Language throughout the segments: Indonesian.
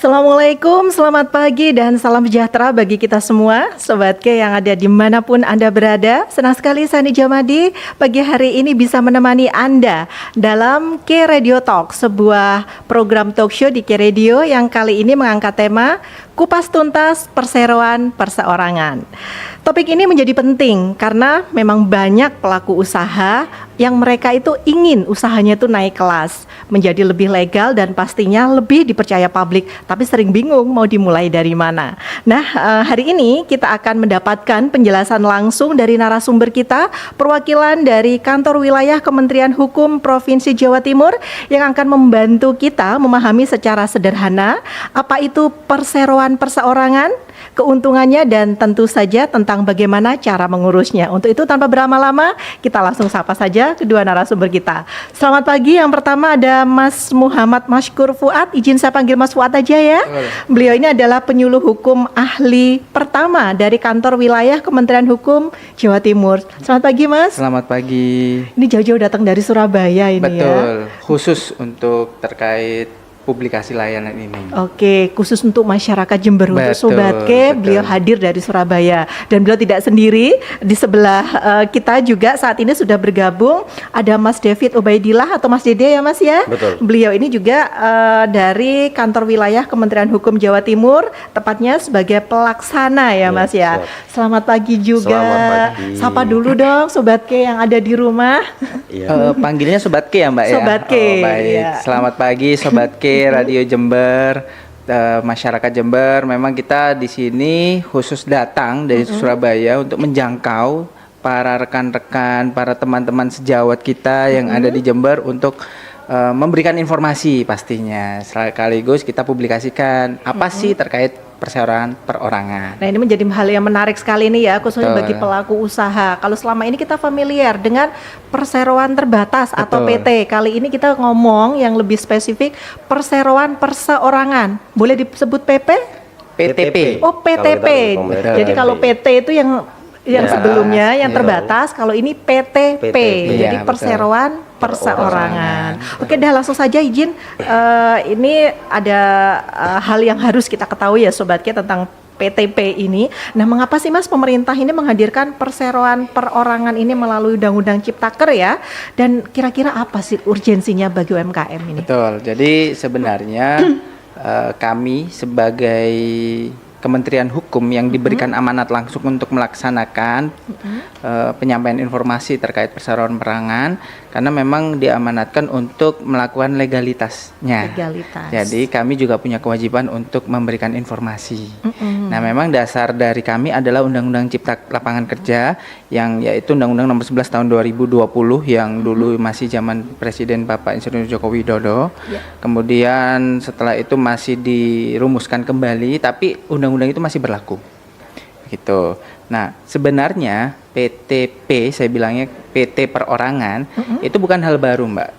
Assalamualaikum, selamat pagi dan salam sejahtera bagi kita semua Sobat K yang ada dimanapun Anda berada. Senang sekali Sani Jamadi pagi hari ini bisa menemani Anda dalam K Radio Talk, sebuah program talk show di K Radio yang kali ini mengangkat tema Kupas Tuntas Perseroan Perseorangan. Topik ini menjadi penting karena memang banyak pelaku usaha yang mereka itu ingin usahanya itu naik kelas, menjadi lebih legal dan pastinya lebih dipercaya publik, tapi sering bingung mau dimulai dari mana. Nah, hari ini kita akan mendapatkan penjelasan langsung dari narasumber kita, perwakilan dari Kantor Wilayah Kementerian Hukum Provinsi Jawa Timur yang akan membantu kita memahami secara sederhana apa itu perseroan perseorangan, keuntungannya dan tentu saja tentang bagaimana cara mengurusnya. Untuk itu tanpa berlama-lama kita langsung sapa saja kedua narasumber kita. Selamat pagi, yang pertama ada Mas Muhammad Mashkur Fuad, izin saya panggil Mas Fuad aja ya. Beliau ini adalah penyuluh hukum ahli pertama dari Kantor Wilayah Kementerian Hukum Jawa Timur. Selamat pagi Mas. Selamat pagi. Ini jauh-jauh datang dari Surabaya ini. Betul, ya. khusus untuk terkait publikasi layanan ini. Oke, khusus untuk masyarakat Jember, untuk Sobat K, beliau hadir dari Surabaya dan beliau tidak sendiri. Di sebelah kita juga saat ini sudah bergabung ada Mas David Ubaidillah atau Mas Dede ya Mas ya. Betul. Beliau ini juga dari Kantor Wilayah Kementerian Hukum Jawa Timur, tepatnya sebagai pelaksana ya Mas ya. Selamat pagi juga. Selamat pagi. Sapa dulu dong Sobat K yang ada di rumah. Panggilnya Sobat K ya Mbak ya? Sobat K. Oh, baik. Ya. Selamat pagi Sobat K, Radio Jember, masyarakat Jember. Memang kita di sini khusus datang dari Surabaya untuk menjangkau para rekan-rekan, para teman-teman sejawat kita yang ada di Jember untuk memberikan informasi pastinya. Sekaligus kita publikasikan apa sih terkait perseroan perorangan. Nah, ini menjadi hal yang menarik sekali nih ya, khususnya Betul. bagi pelaku usaha. Kalau selama ini kita familiar dengan perseroan terbatas atau Betul. PT, kali ini kita ngomong yang lebih spesifik perseroan perseorangan. Boleh disebut PP? PTP. Oh, PTP. Jadi kalau PT itu yang sebelumnya yang terbatas, kalau ini PTP. Jadi Iya, perseroan perseorangan. Oke, dah langsung saja izin. Ini ada hal yang harus kita ketahui ya Sobat K tentang PTP ini. Nah, mengapa sih Mas pemerintah ini menghadirkan perseroan perorangan ini melalui Undang-Undang Ciptaker ya? Dan kira-kira apa sih urgensinya bagi UMKM ini? Betul. Jadi sebenarnya kami sebagai Kementerian Hukum yang diberikan amanat langsung untuk melaksanakan penyampaian informasi terkait perseroan perorangan, karena memang diamanatkan untuk melakukan legalitasnya. Jadi kami juga punya kewajiban untuk memberikan informasi. Nah, memang dasar dari kami adalah Undang-Undang Cipta Lapangan Kerja yang yaitu Undang-Undang Nomor 11 Tahun 2020 yang dulu masih zaman Presiden Bapak Insinyur Joko Widodo. Kemudian setelah itu masih dirumuskan kembali, tapi undang-undang itu masih berlaku. Gitu. Nah, sebenarnya PTP, saya bilangnya PT perorangan, itu bukan hal baru, Mbak.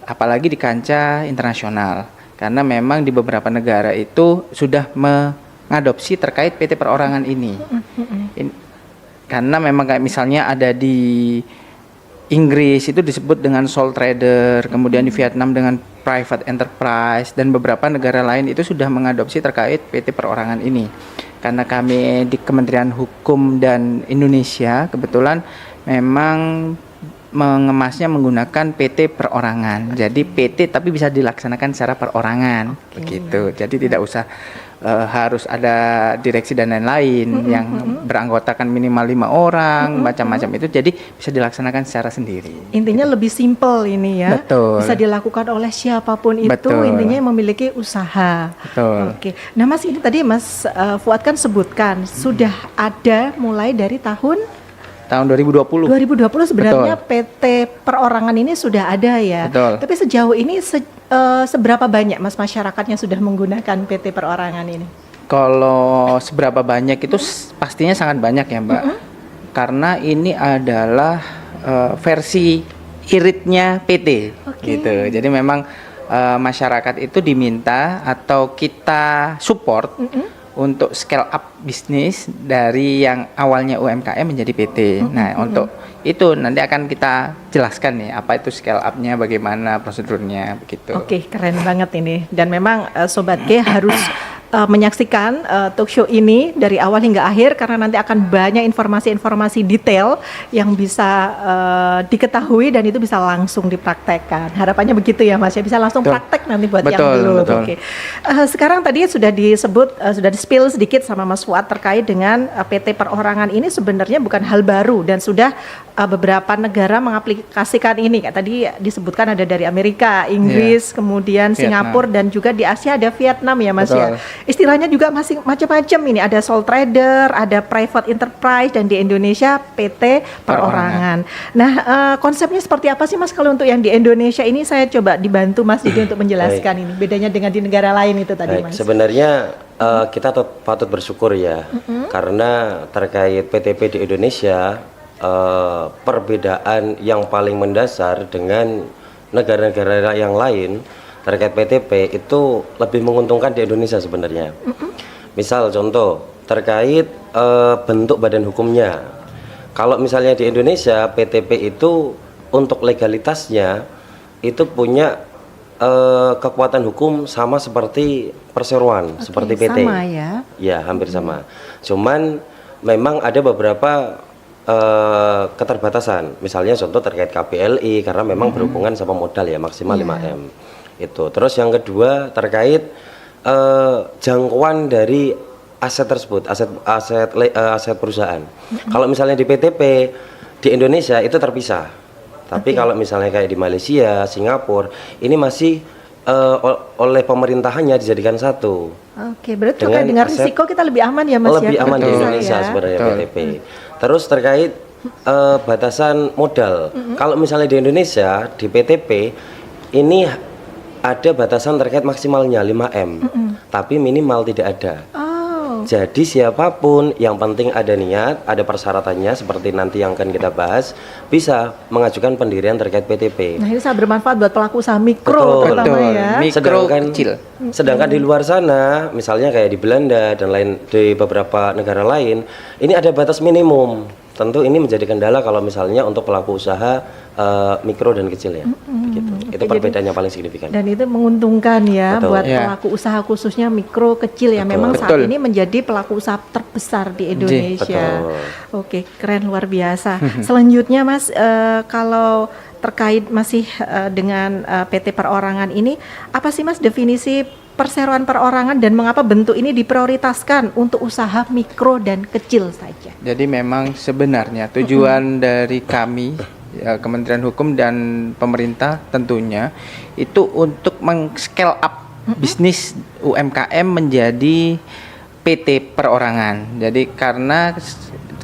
Apalagi di kancah internasional. Karena memang di beberapa negara itu sudah mengadopsi terkait PT perorangan ini. Karena memang kayak misalnya ada di Inggris itu disebut dengan sole trader, kemudian di Vietnam dengan private enterprise, dan beberapa negara lain itu sudah mengadopsi terkait PT perorangan ini. Karena kami di Kementerian Hukum dan Indonesia kebetulan memang mengemasnya menggunakan PT perorangan. Jadi PT tapi bisa dilaksanakan secara perorangan, begitu. Jadi tidak usah harus ada direksi dan lain-lain yang beranggotakan minimal 5 orang, macam-macam itu, jadi bisa dilaksanakan secara sendiri. Intinya lebih simpel ini ya. Betul. Bisa dilakukan oleh siapapun itu. Betul. Intinya memiliki usaha. Betul. Oke. Nah Mas, ini tadi Mas Fuad kan sebutkan sudah ada mulai dari tahun 2020 sebenarnya. Betul. PT perorangan ini sudah ada ya. Betul. Tapi sejauh ini seberapa banyak Mas masyarakatnya sudah menggunakan PT perorangan ini? Kalau seberapa banyak itu pastinya sangat banyak ya Mbak. Karena ini adalah versi iritnya PT gitu. Jadi memang masyarakat itu diminta atau kita support untuk scale up bisnis dari yang awalnya UMKM menjadi PT. Nah, untuk itu nanti akan kita jelaskan nih apa itu scale up-nya, bagaimana prosedurnya begitu. Oke, keren banget ini. Dan memang Sobat G harus menyaksikan talk show ini dari awal hingga akhir karena nanti akan banyak informasi-informasi detail yang bisa diketahui dan itu bisa langsung dipraktekkan. Harapannya begitu ya Mas ya, bisa langsung Betul. praktek nanti buat Betul, yang belum. betul. Oke. Sekarang tadi sudah disebut, sudah di-spill sedikit sama Mas Fuad terkait dengan PT perorangan ini sebenarnya bukan hal baru dan sudah beberapa negara mengaplikasikan ini. Kayak tadi disebutkan ada dari Amerika, Inggris, kemudian Vietnam. Singapura dan juga di Asia ada Vietnam ya Mas ya. Betul. Istilahnya juga masih macam-macam ini, ada sole trader, ada private enterprise, dan di Indonesia PT perorangan. Nah, konsepnya seperti apa sih Mas kalau untuk yang di Indonesia ini? Saya coba dibantu Mas Didi untuk menjelaskan ini, bedanya dengan di negara lain itu tadi Mas. Sebenarnya kita patut bersyukur ya, karena terkait PTP di Indonesia, perbedaan yang paling mendasar dengan negara-negara yang lain terkait PTP itu lebih menguntungkan di Indonesia sebenarnya. Misal contoh terkait bentuk badan hukumnya. Kalau misalnya di Indonesia PTP itu untuk legalitasnya itu punya kekuatan hukum sama seperti perseroan, seperti PT. Sama ya. Ya, hampir sama. Cuman memang ada beberapa keterbatasan. Misalnya contoh terkait KPLI karena memang berhubungan sama modal ya, maksimal 5M. Itu. Terus yang kedua terkait jangkauan dari aset tersebut, aset perusahaan. Kalau misalnya di PTP di Indonesia itu terpisah. Tapi kalau misalnya kayak di Malaysia, Singapura, ini masih oleh pemerintahannya dijadikan satu. Oke, berarti terkait dengan risiko kita lebih aman ya Mas lebih ya? aman di Betul. Indonesia Ya. sebenarnya Betul. PTP. Terus terkait batasan modal. Kalau misalnya di Indonesia di PTP ini ada batasan terkait maksimalnya 5M, tapi minimal tidak ada. Oh, Jadi siapapun yang penting ada niat, ada persyaratannya seperti nanti yang akan kita bahas, bisa mengajukan pendirian terkait PTP. nah ini sangat bermanfaat buat pelaku usaha mikro Betul. terutama Betul. ya. Mikro kecil. Sedangkan di luar sana, misalnya kayak di Belanda dan lain di beberapa negara lain, ini ada batas minimum. Tentu ini menjadi kendala kalau misalnya untuk pelaku usaha mikro dan kecil ya. Gitu. Itu Oke, perbedaannya paling signifikan. Dan itu menguntungkan ya Betul. buat Ya. pelaku usaha khususnya mikro kecil yang Betul. memang saat Betul. ini menjadi pelaku usaha terbesar di Indonesia. Betul. Oke, keren luar biasa. Selanjutnya Mas, kalau terkait masih dengan PT perorangan ini, apa sih Mas definisi perseroan perorangan dan mengapa bentuk ini diprioritaskan untuk usaha mikro dan kecil saja? Jadi memang sebenarnya tujuan dari kami ya, Kementerian Hukum dan pemerintah tentunya itu untuk meng-scale up bisnis UMKM menjadi PT perorangan. Jadi karena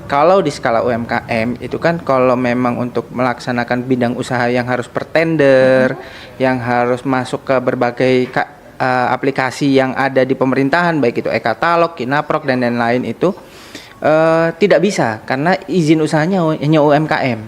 kalau di skala UMKM itu kan kalau memang untuk melaksanakan bidang usaha yang harus bertender, yang harus masuk ke berbagai aplikasi yang ada di pemerintahan baik itu e-katalog, Kinaprok dan lain-lain itu tidak bisa karena izin usahanya hanya UMKM.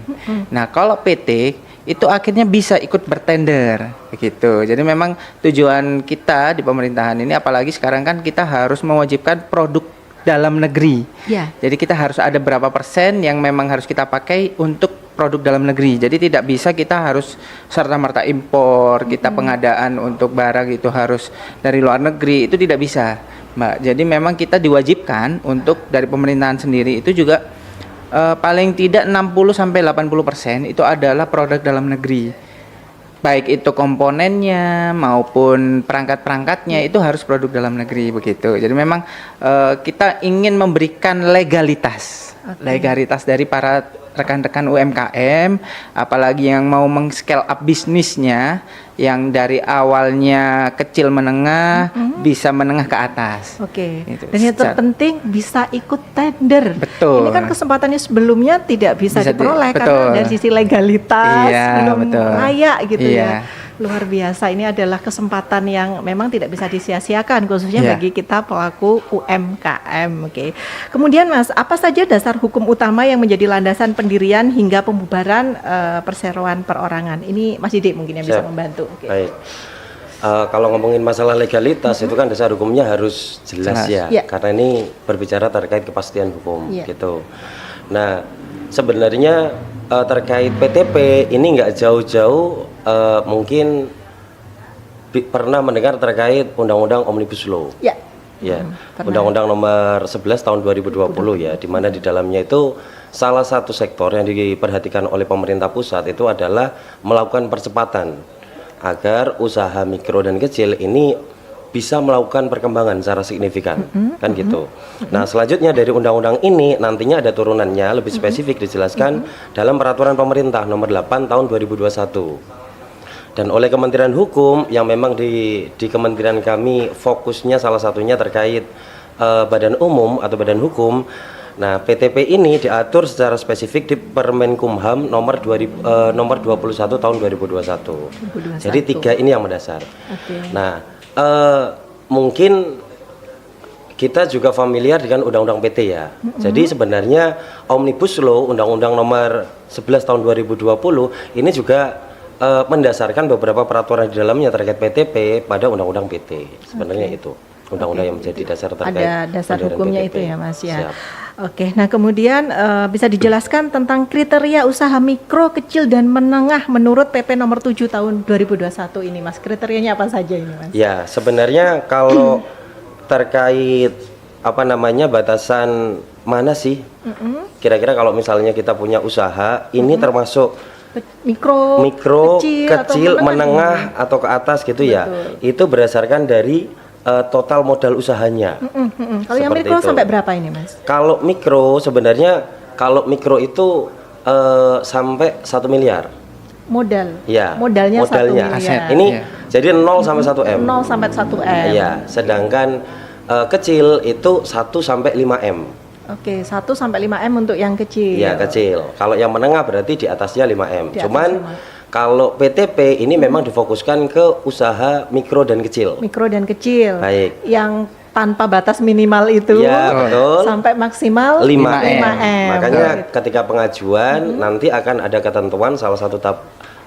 Nah, kalau PT itu akhirnya bisa ikut bertender begitu. Jadi memang tujuan kita di pemerintahan ini apalagi sekarang kan kita harus mewajibkan produk dalam negeri. Ya. Jadi kita harus ada berapa persen yang memang harus kita pakai untuk produk dalam negeri. Jadi tidak bisa kita harus serta-merta impor, kita pengadaan untuk barang itu harus dari luar negeri, itu tidak bisa, Mbak. Jadi memang kita diwajibkan untuk dari pemerintahan sendiri itu juga paling tidak 60 sampai 80% itu adalah produk dalam negeri. Baik itu komponennya maupun perangkat-perangkatnya itu harus produk dalam negeri begitu. Jadi memang kita ingin memberikan legalitas dari para rekan-rekan UMKM, apalagi yang mau meng-scale up bisnisnya yang dari awalnya kecil menengah bisa menengah ke atas. Oke. Itu, Dan yang secara- terpenting bisa ikut tender. Betul. Ini kan kesempatannya sebelumnya tidak bisa Bisa diperoleh karena betul. dari sisi legalitas Iya, belum betul. layak gitu Iya. ya. Luar biasa. Ini adalah kesempatan yang memang tidak bisa disia-siakan khususnya Iya. bagi kita pelaku UMKM. Oke. Kemudian Mas, apa saja dasar hukum utama yang menjadi landasan pendirian hingga pembubaran perseroan perorangan? Ini Mas Didik mungkin yang bisa Siap. membantu. Oke. Baik. Kalau ngomongin masalah legalitas itu kan dasar hukumnya harus jelas Jelas. ya, Iya. karena ini berbicara terkait kepastian hukum Iya. gitu. Nah, sebenarnya terkait PTP ini nggak jauh-jauh, mungkin pernah mendengar terkait Undang-Undang Omnibus Law. Ya. Ya, Pernah. Undang-Undang Nomor 11 Tahun 2020 ya, di mana di dalamnya itu salah satu sektor yang diperhatikan oleh pemerintah pusat itu adalah melakukan percepatan agar usaha mikro dan kecil ini bisa melakukan perkembangan secara signifikan, kan gitu. Nah, selanjutnya dari undang-undang ini nantinya ada turunannya, lebih spesifik dijelaskan dalam peraturan pemerintah nomor 8 tahun 2021. Dan oleh Kementerian Hukum yang memang di kementerian kami fokusnya salah satunya terkait badan umum atau badan hukum. Nah, PTP ini diatur secara spesifik di Permenkumham nomor 21 tahun 2021. Jadi 3 ini yang mendasar. Oke. Nah, mungkin kita juga familiar dengan Undang-Undang PT ya. Jadi sebenarnya Omnibus Law Undang-Undang nomor 11 tahun 2020 ini juga mendasarkan beberapa peraturan di dalamnya terkait PTP pada Undang-Undang PT. Sebenarnya itu undang-undang yang menjadi dasar terkait ada dasar pendirian hukumnya PTP. itu ya Mas ya. Siap. Oke, nah kemudian bisa dijelaskan tentang kriteria usaha mikro, kecil dan menengah menurut PP nomor 7 tahun 2021 ini Mas. Kriterianya apa saja ini Mas? Ya, sebenarnya kalau terkait apa namanya batasan mana sih? Kira-kira kalau misalnya kita punya usaha, ini termasuk Mikro, kecil, menengah atau ke atas gitu ya. Itu berdasarkan dari total modal usahanya. Kalau yang Seperti mikro itu. sampai berapa ini Mas? Kalau mikro sebenarnya itu sampai 1 miliar. Modal. Ya, Modalnya 1 miliar. Aset. Ini Iya. jadi 0 sampai 1 M. 0 sampai 1 M. Iya, sedangkan kecil itu 1 sampai 5 M. Oke, 1 sampai 5 M untuk yang kecil. Iya, kecil. Kalau yang menengah berarti di atasnya 5 M. Di atas Cuman 5. kalau PTP ini memang difokuskan ke usaha mikro dan kecil. Mikro dan kecil. Baik. Yang tanpa batas minimal itu Ya, betul. sampai maksimal 5 M. 5 M. Makanya ketika pengajuan nanti akan ada ketentuan salah satu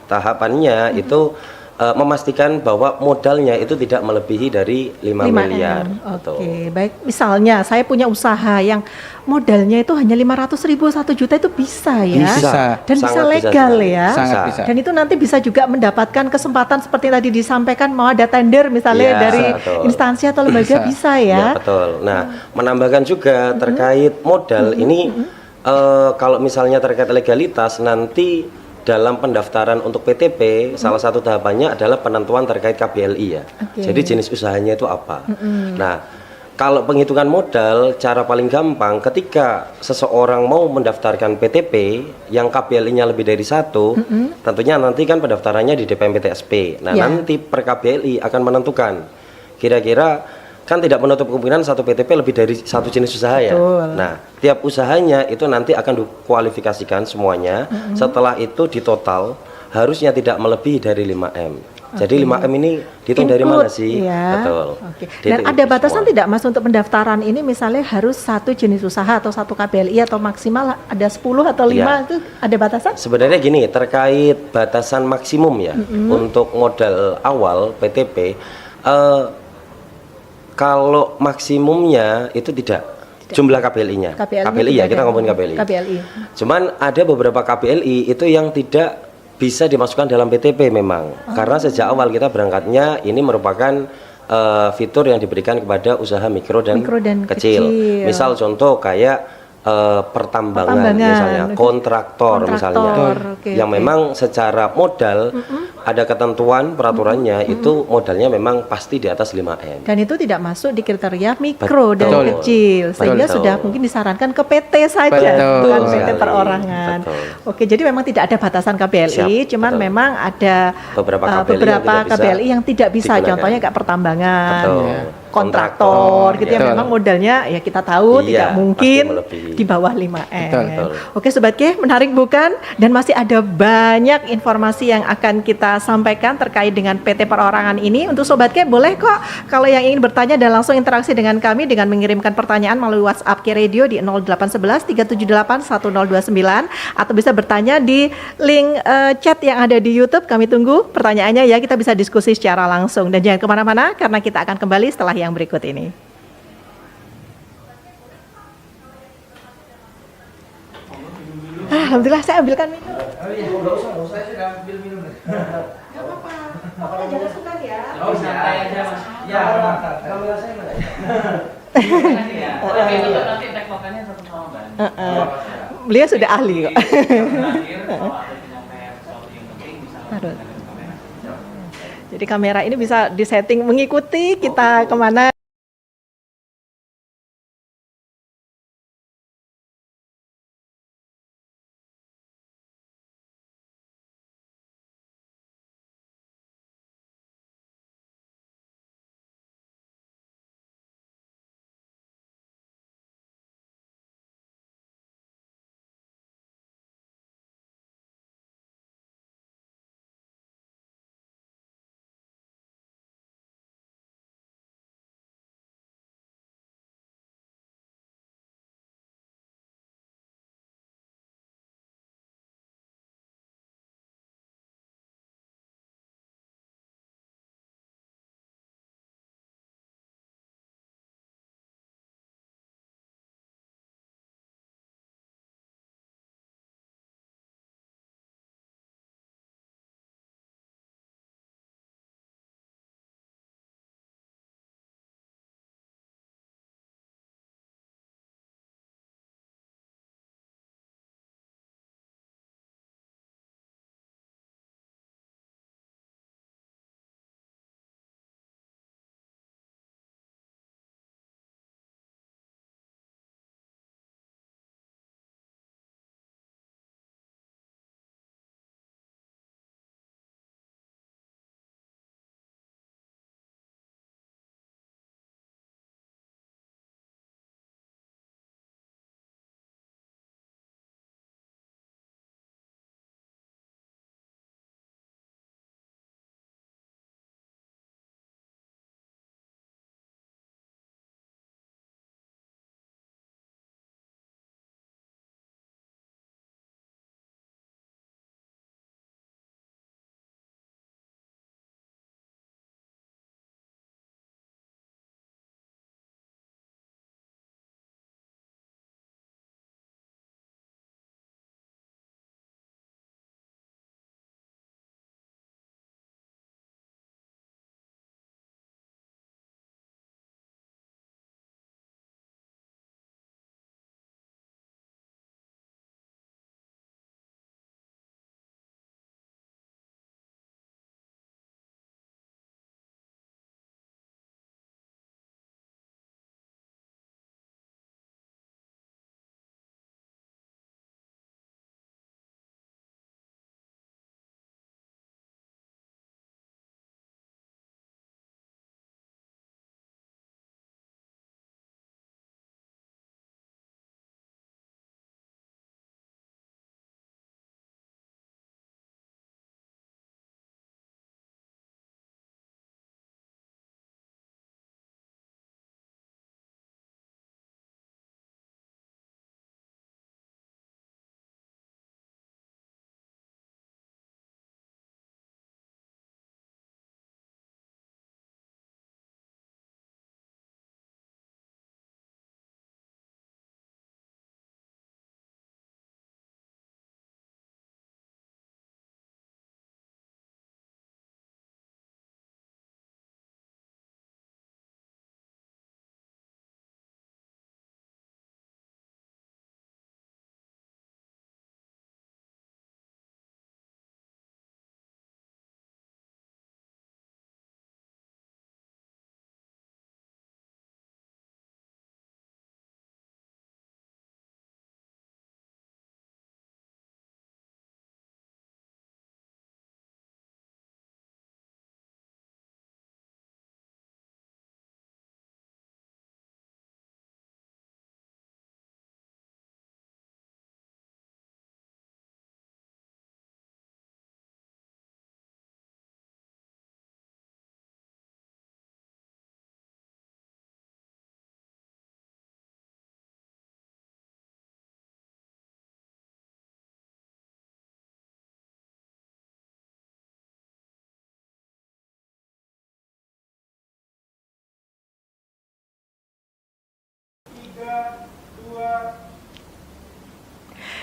tahapannya itu memastikan bahwa modalnya itu tidak melebihi dari 5 miliar. Betul. Oke, baik. Misalnya saya punya usaha yang modalnya itu hanya 500.000, 1 juta itu bisa ya? Bisa. Dan bisa Sangat legal sekali. ya? Sangat bisa. Dan itu nanti bisa juga mendapatkan kesempatan seperti tadi disampaikan mau ada tender misalnya Iya, dari betul. instansi atau lembaga bisa Ya, ya? betul. Nah, menambahkan juga terkait modal ini kalau misalnya terkait legalitas nanti dalam pendaftaran untuk PTP salah satu tahapannya adalah penentuan terkait KBLI ya. Oke. Jadi jenis usahanya itu apa. Nah, kalau penghitungan modal cara paling gampang ketika seseorang mau mendaftarkan PTP yang KBLI-nya lebih dari 1, tentunya nanti kan pendaftarannya di DPM PTSP. Nah, Ya. nanti per KBLI akan menentukan kira-kira kan tidak menutup kemungkinan satu PTP lebih dari 1 jenis usaha ya. Betul. Nah, tiap usahanya itu nanti akan dikualifikasikan semuanya. Setelah itu ditotal harusnya tidak melebihi dari 5 M. Jadi 5 M ini dihitung dari mana Include, sih? ya. Betul. Oke. Dan Dihitung ada itu batasan semua. tidak Mas untuk pendaftaran ini misalnya harus 1 jenis usaha atau 1 KBLI atau maksimal ada 10 atau 5 Iya. itu ada batasan? Sebenarnya gini, terkait batasan maksimum ya untuk modal awal PTP, kalau maksimumnya itu tidak jumlah KBLI-nya. KBLI ya, kita ngomongin KBLI. KBLI. Cuman ada beberapa KBLI itu yang tidak bisa dimasukkan dalam PTP memang. Karena sejak awal kita berangkatnya ini merupakan fitur yang diberikan kepada usaha mikro dan kecil. Misal contoh kayak pertambangan misalnya, kontraktor misalnya, yang memang secara modal ada ketentuan peraturannya itu modalnya memang pasti di atas 5 M. Dan itu tidak masuk di kriteria mikro dan Betul. kecil, sehingga Betul. sudah mungkin disarankan ke PT saja, Betul bukan PT sekali. perorangan. Betul. Oke, jadi memang tidak ada batasan KBLI, Siap, cuman betul. memang ada Beberapa KBLI beberapa yang tidak bisa KBLI yang tidak bisa, digunakan. contohnya kayak pertambangan, Betul. kontraktor, gitu ya. Betul. Memang modalnya ya kita tahu Iya, tidak mungkin pasti melebihi. di bawah 5 M. Betul. Oke Sobat K, menarik bukan? Dan masih ada banyak informasi yang akan kita sampaikan terkait dengan PT Perorangan ini. Untuk Sobat K, boleh kok kalau yang ingin bertanya dan langsung interaksi dengan kami dengan mengirimkan pertanyaan melalui WhatsApp K Radio di 0811 378 1029 atau bisa bertanya di link chat yang ada di YouTube. Kami tunggu pertanyaannya ya, kita bisa diskusi secara langsung. Dan jangan kemana-mana karena kita akan kembali setelah yang berikut ini. Alhamdulillah saya ambilkan minum. Oh iya, nggak usah, saya sudah ambil minum. Gak apa-apa. Pokoknya jangan suka ya. Oh, santai aja mas. Ya, kamera saya mana? Ya. Oke, untuk nanti tektokannya satu sama Mbak. Beliau sudah ahli kok. Terakhir, kalau ada penyampaian sesuatu yang penting bisa Aduh. langsung dengan kamera. Jadi kamera ini bisa disetting mengikuti kita kemana.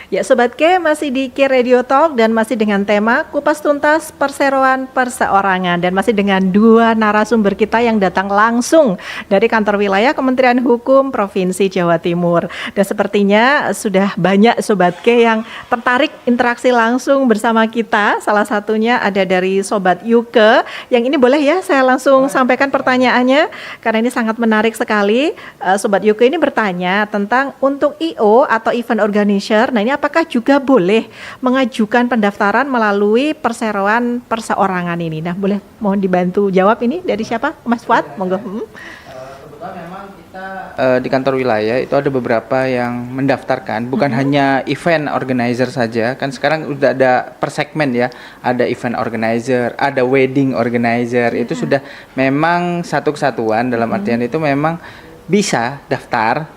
Ya Sobat K, masih di K Radio Talk dan masih dengan tema Kupas Tuntas Perseroan Perseorangan, dan masih dengan dua narasumber kita yang datang langsung dari kantor wilayah Kementerian Hukum Provinsi Jawa Timur. Dan sepertinya sudah banyak Sobat K yang tertarik interaksi langsung bersama kita. Salah satunya ada dari Sobat Yuke, yang ini boleh ya saya langsung sampaikan pertanyaannya karena ini sangat menarik sekali. Sobat Yuke ini bertanya tentang untuk IO atau event organizer. Nah, ini apakah juga boleh mengajukan pendaftaran melalui perseroan perseorangan ini? Nah, boleh mohon dibantu jawab ini dari siapa? Mas Fuad, monggo. Kebetulan memang kita di kantor wilayah itu ada beberapa yang mendaftarkan, bukan hanya event organizer saja. Kan sekarang udah ada per segmen ya, ada event organizer, ada wedding organizer. Itu sudah memang satu kesatuan, dalam artian itu memang bisa daftar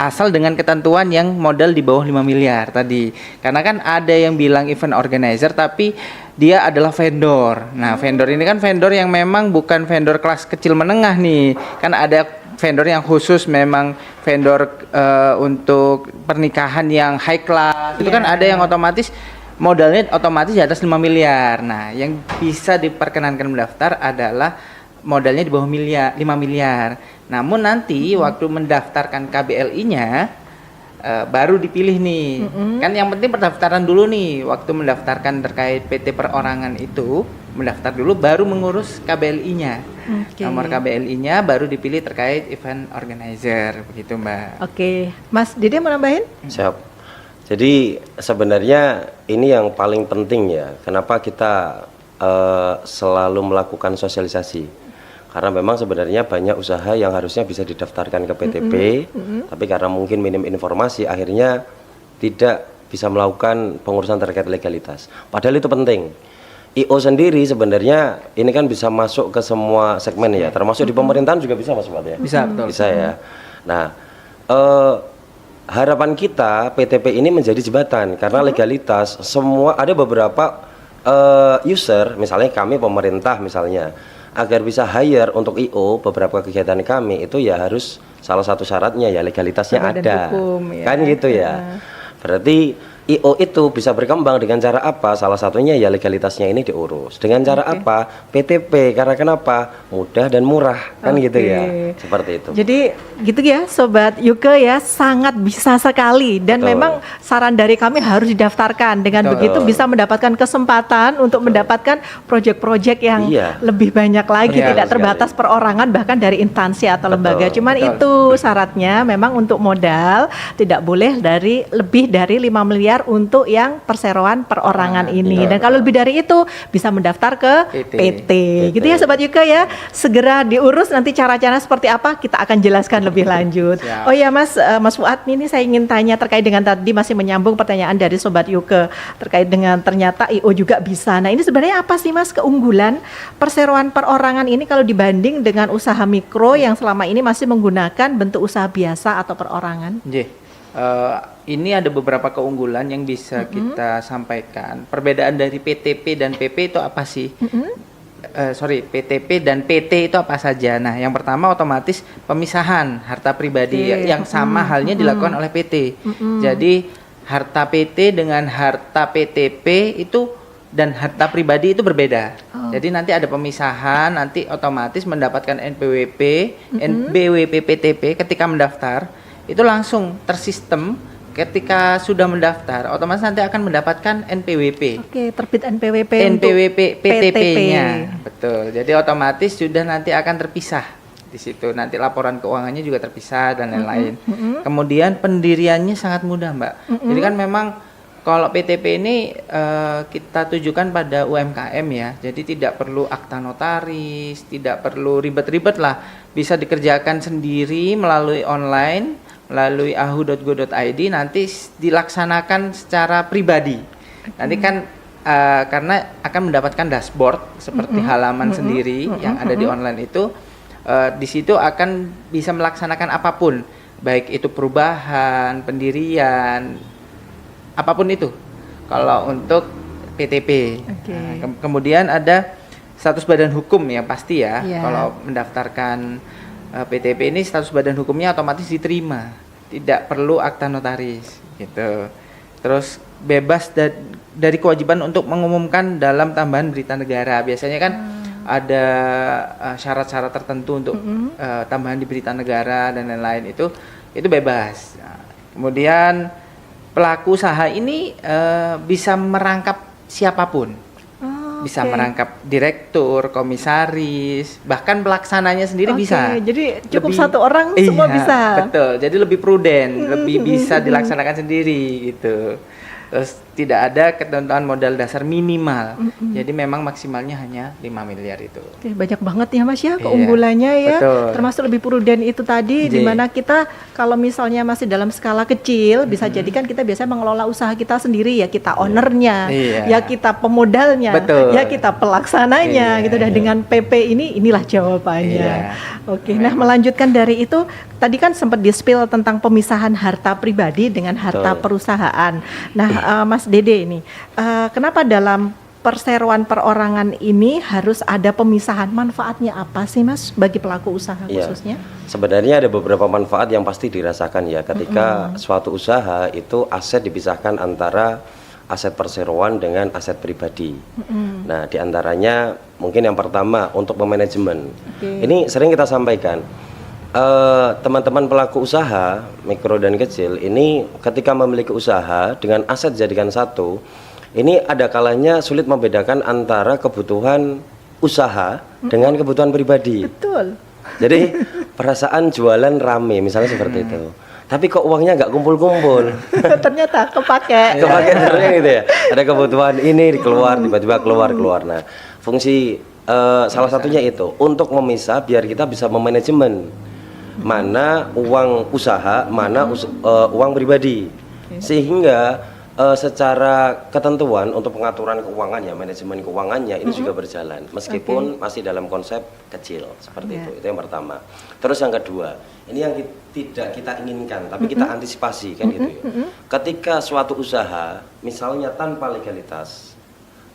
asal dengan ketentuan yang modal di bawah 5 miliar tadi. Karena kan ada yang bilang event organizer tapi dia adalah vendor. Nah, vendor ini kan vendor yang memang bukan vendor kelas kecil menengah nih. Kan ada vendor yang khusus memang vendor untuk pernikahan yang high class. Itu kan ada yang otomatis modalnya otomatis di atas 5 miliar. Nah, yang bisa diperkenankan mendaftar adalah modalnya di bawah 5 miliar. Namun nanti waktu mendaftarkan KBLI-nya baru dipilih nih. Kan yang penting pendaftaran dulu nih. Waktu mendaftarkan terkait PT perorangan itu, mendaftar dulu baru mengurus KBLI-nya. Nomor KBLI-nya baru dipilih terkait event organizer, begitu Mbak. Oke, Mas Dede mau nambahin? Siap. Jadi sebenarnya ini yang paling penting ya. Kenapa kita selalu melakukan sosialisasi? Karena memang sebenarnya banyak usaha yang harusnya bisa didaftarkan ke PTP, tapi karena mungkin minim informasi, akhirnya tidak bisa melakukan pengurusan terkait legalitas. Padahal itu penting. IO sendiri sebenarnya ini kan bisa masuk ke semua segmen ya, termasuk di pemerintahan juga bisa Mas Fuad ya. Bisa, betul. Bisa ya. Nah, harapan kita PTP ini menjadi jembatan karena legalitas semua ada beberapa user, misalnya kami pemerintah misalnya, agar bisa hire untuk IO beberapa kegiatan kami itu ya harus salah satu syaratnya ya legalitasnya Badan ada hukum, ya. kan gitu ya. Berarti IO itu bisa berkembang dengan cara apa? Salah satunya ya legalitasnya ini diurus. Dengan cara apa? PTP. Karena kenapa? Mudah dan murah kan gitu ya. Seperti itu. Jadi gitu ya Sobat Yuke ya, sangat bisa sekali. Dan Betul. memang saran dari kami harus didaftarkan. Dengan begitu bisa mendapatkan kesempatan untuk mendapatkan proyek-proyek yang lebih banyak lagi. Betul Tidak sekali. terbatas perorangan, bahkan dari instansi atau lembaga. Cuman Betul. itu syaratnya memang untuk modal tidak boleh lebih dari 5 miliar untuk yang perseroan perorangan ini. Dan kalau lebih dari itu bisa mendaftar ke PT. Gitu ya Sobat Yuke ya. Segera diurus, nanti cara-cara seperti apa kita akan jelaskan lebih lanjut. Siap. Oh ya Mas Fuad, ini saya ingin tanya terkait dengan tadi, masih menyambung pertanyaan dari Sobat Yuke terkait dengan ternyata IO juga bisa. Nah, ini sebenarnya apa sih Mas keunggulan perseroan perorangan ini kalau dibanding dengan usaha mikro yang selama ini masih menggunakan bentuk usaha biasa atau perorangan? Ini ada beberapa keunggulan yang bisa kita sampaikan. Perbedaan dari PTP dan PP itu apa sih? PTP dan PT itu apa saja? Nah, yang pertama otomatis pemisahan harta pribadi yang sama halnya dilakukan oleh PT. Jadi harta PT dengan harta PTP itu dan harta pribadi itu berbeda. Jadi nanti ada pemisahan, nanti otomatis mendapatkan NPWP, NBWP PTP ketika mendaftar. Itu langsung tersistem ketika sudah mendaftar, otomatis nanti akan mendapatkan NPWP. Oke, terbit NPWP PTP-nya. Betul. Jadi otomatis sudah nanti akan terpisah di situ. Nanti laporan keuangannya juga terpisah dan lain-lain. Kemudian pendiriannya sangat mudah, Mbak. Jadi kan memang kalau PTP ini kita tujukan pada UMKM ya. Jadi tidak perlu akta notaris, tidak perlu ribet-ribet lah. Bisa dikerjakan sendiri melalui online, melalui ahu.go.id, nanti dilaksanakan secara pribadi. Nanti kan karena akan mendapatkan dashboard seperti halaman sendiri yang ada di online itu, di situ akan bisa melaksanakan apapun, baik itu perubahan, pendirian, apapun itu. Kalau untuk PTP, kemudian ada status badan hukum yang pasti ya. Kalau mendaftarkan PTP ini status badan hukumnya otomatis diterima, tidak perlu akta notaris gitu. terus bebas dari kewajiban untuk mengumumkan dalam tambahan berita negara. Biasanya kan ada syarat-syarat tertentu untuk tambahan di berita negara dan lain-lain, itu bebas. Nah, kemudian pelaku usaha ini bisa merangkap siapapun, bisa merangkap direktur, komisaris, bahkan pelaksananya sendiri bisa. Jadi cukup satu orang semua bisa. Betul. Jadi lebih prudent, lebih bisa dilaksanakan sendiri gitu. Terus tidak ada ketentuan modal dasar minimal. Jadi memang maksimalnya hanya 5 miliar itu. Oke, banyak banget ya Mas ya keunggulannya ya. Betul. Termasuk lebih prudent itu tadi, di mana kita kalau misalnya masih dalam skala kecil bisa jadi kan kita biasanya mengelola usaha kita sendiri ya, kita ownernya, ya kita pemodalnya, Betul. ya kita pelaksananya gitu. Dan dengan PP inilah jawabannya. Oke, nah melanjutkan dari itu tadi kan sempat di-spill tentang pemisahan harta pribadi dengan harta perusahaan. Nah, Mas Dede ini, kenapa dalam perseroan perorangan ini harus ada pemisahan? Manfaatnya apa sih Mas bagi pelaku usaha khususnya? Sebenarnya ada beberapa manfaat yang pasti dirasakan ya ketika suatu usaha itu aset dipisahkan antara aset perseroan dengan aset pribadi. Nah, diantaranya mungkin yang pertama untuk manajemen. Ini sering kita sampaikan. Teman-teman pelaku usaha mikro dan kecil ini ketika memiliki usaha dengan aset jadikan satu, ini ada kalanya sulit membedakan antara kebutuhan usaha dengan kebutuhan pribadi. Betul. Jadi perasaan jualan rame misalnya seperti itu, tapi kok uangnya nggak kumpul-kumpul. Ternyata kepake Terusnya gitu ya. Ada kebutuhan ini keluar, tiba-tiba keluar. Nah, fungsi salah satunya itu untuk memisah biar kita bisa memanajemen mana uang usaha, mana uang pribadi, sehingga secara ketentuan untuk pengaturan keuangannya, manajemen keuangannya ini juga berjalan, meskipun masih dalam konsep kecil seperti itu yang pertama. Terus yang kedua, ini yang tidak kita inginkan, tapi kita antisipasi kan gitu ya. Ketika suatu usaha, misalnya tanpa legalitas,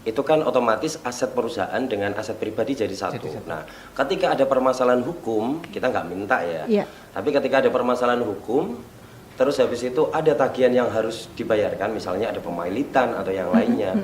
itu kan otomatis aset perusahaan dengan aset pribadi jadi satu. Nah, ketika ada permasalahan hukum, kita nggak minta ya. Tapi ketika ada permasalahan hukum, terus habis itu ada tagihan yang harus dibayarkan, misalnya ada pemailitan atau yang lainnya.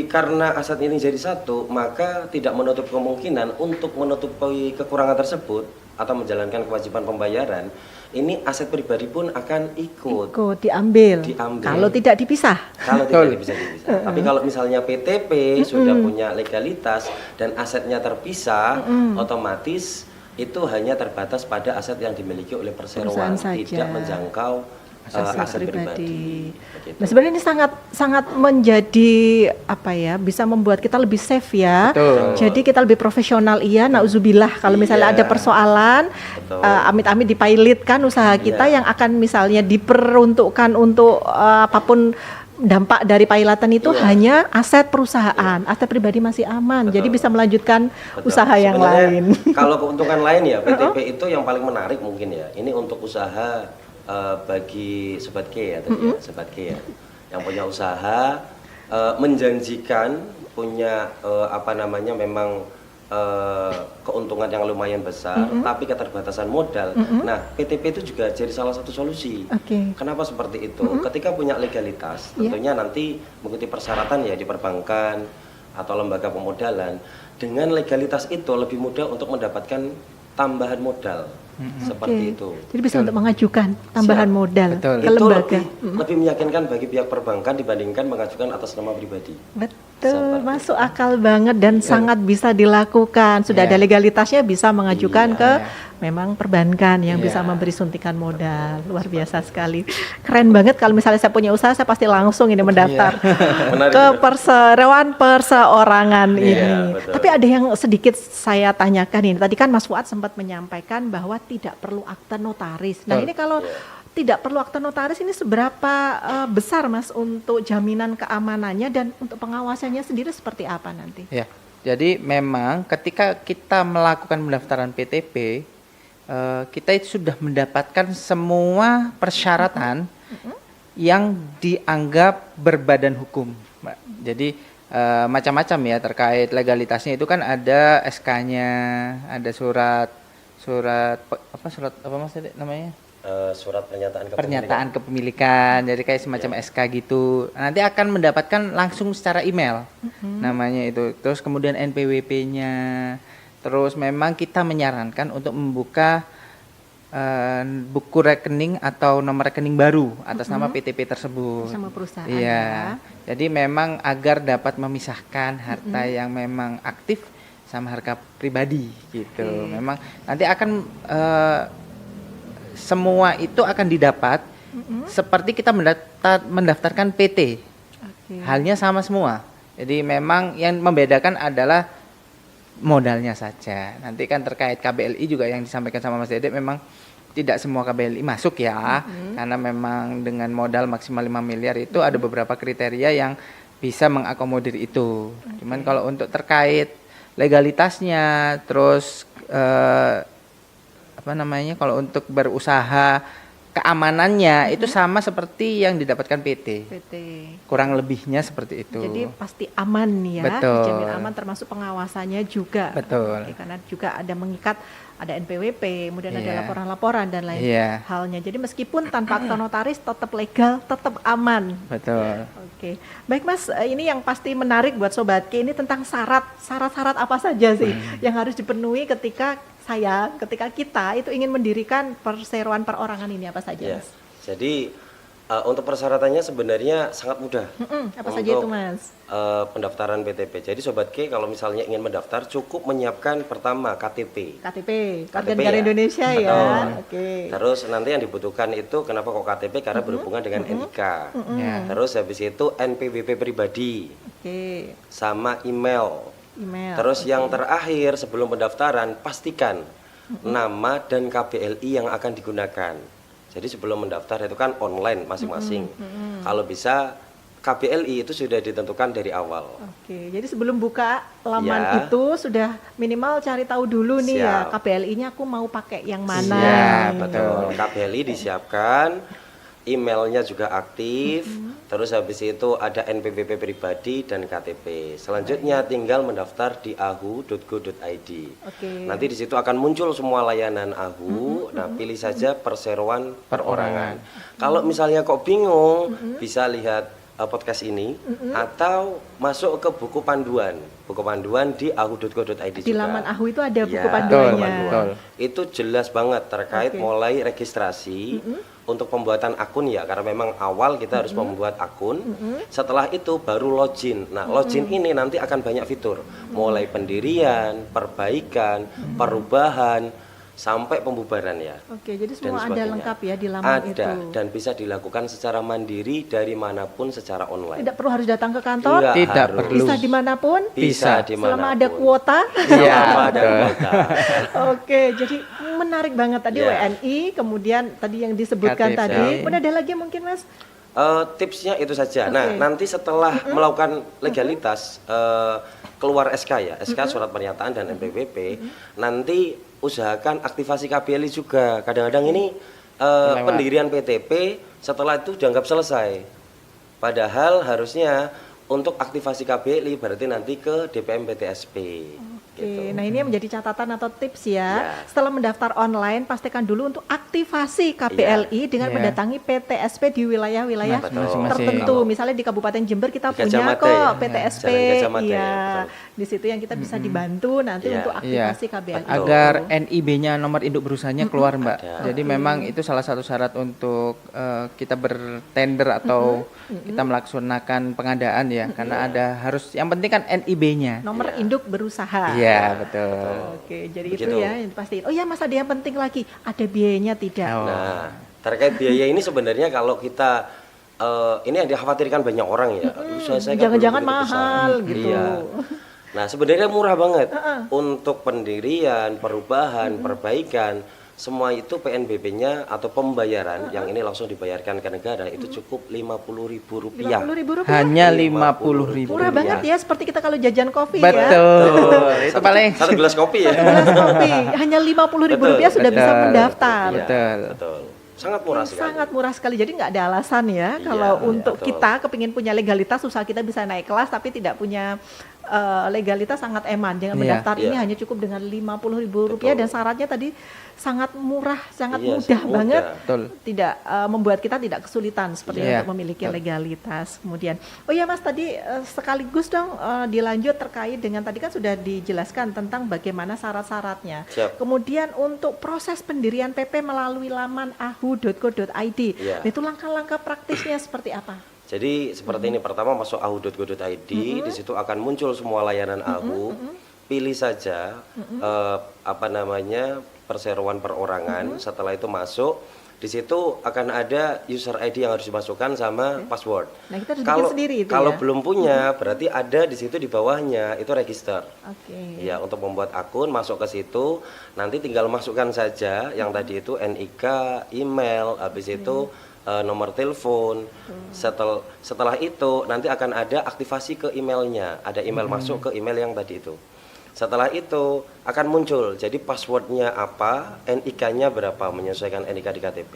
Karena aset ini jadi satu, maka tidak menutup kemungkinan untuk menutupi kekurangan tersebut atau menjalankan kewajiban pembayaran. Ini aset pribadi pun akan ikut diambil. Kalau tidak dipisah. Kalau tidak bisa dipisah. Tapi kalau misalnya PTP sudah punya legalitas dan asetnya terpisah, otomatis itu hanya terbatas pada aset yang dimiliki oleh perseroan, tidak menjangkau aset pribadi. Nah, sebenarnya ini sangat menjadi apa ya, bisa membuat kita lebih safe ya. Jadi kita lebih profesional nauzubillah kalau misalnya ada persoalan amit-amit dipilotkan usaha kita yang akan misalnya diperuntukkan untuk apapun dampak dari pilatan itu hanya aset perusahaan, aset pribadi masih aman. Jadi bisa melanjutkan usaha yang lain. Kalau keuntungan lain ya PTP itu yang paling menarik mungkin ya. Ini untuk usaha bagi Sobat K ya tadi ya, Sobat K ya, yang punya usaha menjanjikan punya memang keuntungan yang lumayan besar, tapi keterbatasan modal. Nah, PTP itu juga jadi salah satu solusi. Kenapa seperti itu? Ketika punya legalitas, tentunya nanti mengikuti persyaratan ya di perbankan atau lembaga pemodalan. Dengan legalitas itu lebih mudah untuk mendapatkan tambahan modal. Seperti itu. Jadi bisa untuk mengajukan tambahan modal ke lembaga. Lebih meyakinkan bagi pihak perbankan dibandingkan mengajukan atas nama pribadi. Betul, masuk akal banget dan sangat bisa dilakukan. Sudah ada legalitasnya, bisa mengajukan ke memang perbankan yang bisa memberi suntikan modal. Luar biasa sekali. Keren banget kalau misalnya saya punya usaha, saya pasti langsung ini mendaftar ke perseroan perseorangan ini. Tapi ada yang sedikit saya tanyakan ini. Tadi kan Mas Fuad sempat menyampaikan bahwa tidak perlu akte notaris. Nah, ini kalau tidak perlu akte notaris ini seberapa besar Mas untuk jaminan keamanannya dan untuk pengawasannya sendiri seperti apa nanti? Ya, jadi memang ketika kita melakukan pendaftaran PTP, kita itu sudah mendapatkan semua persyaratan yang dianggap berbadan hukum, Mbak. Jadi macam-macam ya terkait legalitasnya itu kan ada SK-nya, ada surat apa Mas namanya? surat pernyataan pernyataan kepemilikan, jadi kayak semacam SK gitu. Nanti akan mendapatkan langsung secara email namanya itu. Terus kemudian NPWP-nya. Terus memang kita menyarankan untuk membuka buku rekening atau nomor rekening baru atas nama PTP tersebut. Sama perusahaan Iya. Jadi memang agar dapat memisahkan harta yang memang aktif sama harta pribadi gitu. Memang nanti akan semua itu akan didapat seperti kita mendaftarkan PT. Oke. Halnya sama semua. Jadi memang yang membedakan adalah modalnya saja. Nanti kan terkait KBLI juga yang disampaikan sama Mas Dede, memang tidak semua KBLI masuk ya. Karena memang dengan modal maksimal 5 miliar itu ada beberapa kriteria yang bisa mengakomodir itu. Cuman kalau untuk terkait legalitasnya, terus kalau untuk berusaha keamanannya itu sama seperti yang didapatkan PT. PT. Kurang lebihnya seperti itu. Jadi pasti aman ya, Betul. dijamin aman termasuk pengawasannya juga. Betul. Oke, karena juga ada mengikat, ada NPWP, kemudian ada Iya. laporan-laporan dan lain Iya. halnya. Jadi meskipun tanpa akta notaris tetap legal, tetap aman. Betul. Oke, baik Mas, ini yang pasti menarik buat Sobat K ini tentang syarat-syarat apa saja sih yang harus dipenuhi ketika kita itu ingin mendirikan perseroan perorangan ini, apa saja Ya. Mas? Jadi untuk persyaratannya sebenarnya sangat mudah. Apa saja itu Mas? Pendaftaran PTP. Jadi Sobat K kalau misalnya ingin mendaftar cukup menyiapkan pertama KTP. KTP, Warga KTP Negara ya. Indonesia ya. Betul. Oke. Terus nanti yang dibutuhkan itu kenapa kok KTP? Karena berhubungan dengan NIK. Ya. Terus habis itu NPWP pribadi Oke, sama email. email. Terus yang terakhir sebelum pendaftaran pastikan nama dan KBLI yang akan digunakan. Jadi sebelum mendaftar itu kan online masing-masing. Kalau bisa KBLI itu sudah ditentukan dari awal. Oke, jadi sebelum buka laman Ya. itu sudah minimal cari tahu dulu nih ya Siap. KBLI-nya aku mau pakai yang mana. Siap, gitu. betul. KBLI disiapkan, emailnya juga aktif, terus habis itu ada NPWP pribadi dan KTP. Selanjutnya tinggal mendaftar di ahu.go.id. Oke. Nanti di situ akan muncul semua layanan AHU. Nah, pilih saja perseroan perorangan. Kalau misalnya kok bingung, bisa lihat podcast ini atau masuk ke buku panduan di ahu.go.id Di juga. laman AHU itu ada buku Ya, panduannya. Betul. Itu jelas banget terkait Oke. mulai registrasi untuk pembuatan akun ya, karena memang awal kita harus membuat akun. Setelah itu baru login. Nah, login ini nanti akan banyak fitur, mulai pendirian, perbaikan, perubahan sampai pembubaran ya. Oke, jadi Dan semua ada sebagainya. lengkap ya di laman itu. Ada dan bisa dilakukan secara mandiri dari manapun secara online. Tidak perlu harus datang ke kantor. Tidak Tidak harus. perlu. Bisa dimanapun. Bisa Selama dimanapun. ada kuota. Iya, Selama ada betul. kuota. Oke, jadi menarik banget tadi Ya. WNI, kemudian tadi yang disebutkan KTP. tadi. Kemudian ada lagi mungkin Mas? Tipsnya itu saja. Oke. Nah, nanti setelah melakukan legalitas, keluar SK ya, SK surat pernyataan dan NPWP, nanti usahakan aktivasi KBLI juga. Kadang-kadang ini Terlewat. pendirian PTP setelah itu dianggap selesai. Padahal harusnya untuk aktivasi KBLI berarti nanti ke DPM PTSP. Oke, nah ini yang menjadi catatan atau tips ya. Ya. Setelah mendaftar online, pastikan dulu untuk aktivasi KBLI dengan Ya. mendatangi PTSP di wilayah-wilayah Nah, betul. tertentu. Kalau Misalnya di Kabupaten Jember kita di punya Gajah Mada kok ya. PTSP. Jalan Gajah Mada ya, Iya, betul. di situ yang kita bisa dibantu nanti Iya. untuk Iya, aktivasi KBLI. Betul. agar NIB-nya nomor induk berusahanya keluar, Mbak. Ada. Jadi memang itu salah satu syarat untuk kita bertender atau kita melaksanakan pengadaan ya, karena ada harus yang penting kan NIB-nya. Nomor Iya. induk berusaha. Iya, betul. Oke, jadi Begitu. itu ya yang pasti. Oh ya, Mas ada yang penting lagi, ada biayanya tidak? Oh. Nah, terkait biaya ini sebenarnya kalau kita ini yang dikhawatirkan banyak orang ya. Usaha saya kan Jangan-jangan belum begitu besar. mahal gitu. Iya. Nah, sebenarnya murah banget untuk pendirian, perubahan, perbaikan. Semua itu PNBP-nya atau pembayaran yang ini langsung dibayarkan ke negara itu cukup Rp50.000. Rp50.000. Hanya 50.000. Murah banget ya, seperti kita kalau jajan kopi ya. Betul. Itu paling Satu gelas kopi ya. Gelas kopi hanya Rp50.000 Betul, sudah bisa betul. mendaftar. Iya, Betul. betul. Sangat murah sekali. Sangat murah sekali. Jadi nggak ada alasan ya Iya, kalau untuk betul. kita kepingin punya legalitas, usaha kita bisa naik kelas tapi tidak punya legalitas sangat eman. Dengan Iya. mendaftar ini Iya. hanya cukup dengan Rp50.000 dan syaratnya tadi sangat murah, sangat Iya, mudah sangat mudah. banget. Betul. Tidak membuat kita tidak kesulitan seperti Iya. untuk memiliki legalitas. Kemudian, oh ya Mas tadi sekaligus dong dilanjut terkait dengan tadi kan sudah dijelaskan tentang bagaimana syarat-syaratnya. Siap. Kemudian untuk proses pendirian PP melalui laman ahu.co.id, Iya. itu langkah-langkah praktisnya seperti apa? Jadi seperti ini, pertama masuk ahu.go.id, di situ akan muncul semua layanan Ahu. Pilih saja apa namanya perseroan perorangan. Setelah itu masuk, di situ akan ada user ID yang harus dimasukkan sama password. Nah, kita harus bikin sendiri itu kalau ya? belum punya, berarti ada di situ di bawahnya itu register. Oke. Ya, untuk membuat akun masuk ke situ, nanti tinggal masukkan saja yang tadi itu NIK, email, habis itu nomor telepon. Setelah itu nanti akan ada aktivasi ke emailnya, ada email masuk ke email yang tadi itu. Setelah itu akan muncul, jadi passwordnya apa, NIK-nya berapa, menyesuaikan NIK di KTP.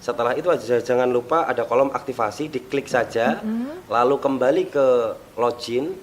Setelah itu jangan lupa ada kolom aktivasi, diklik saja, lalu kembali ke login,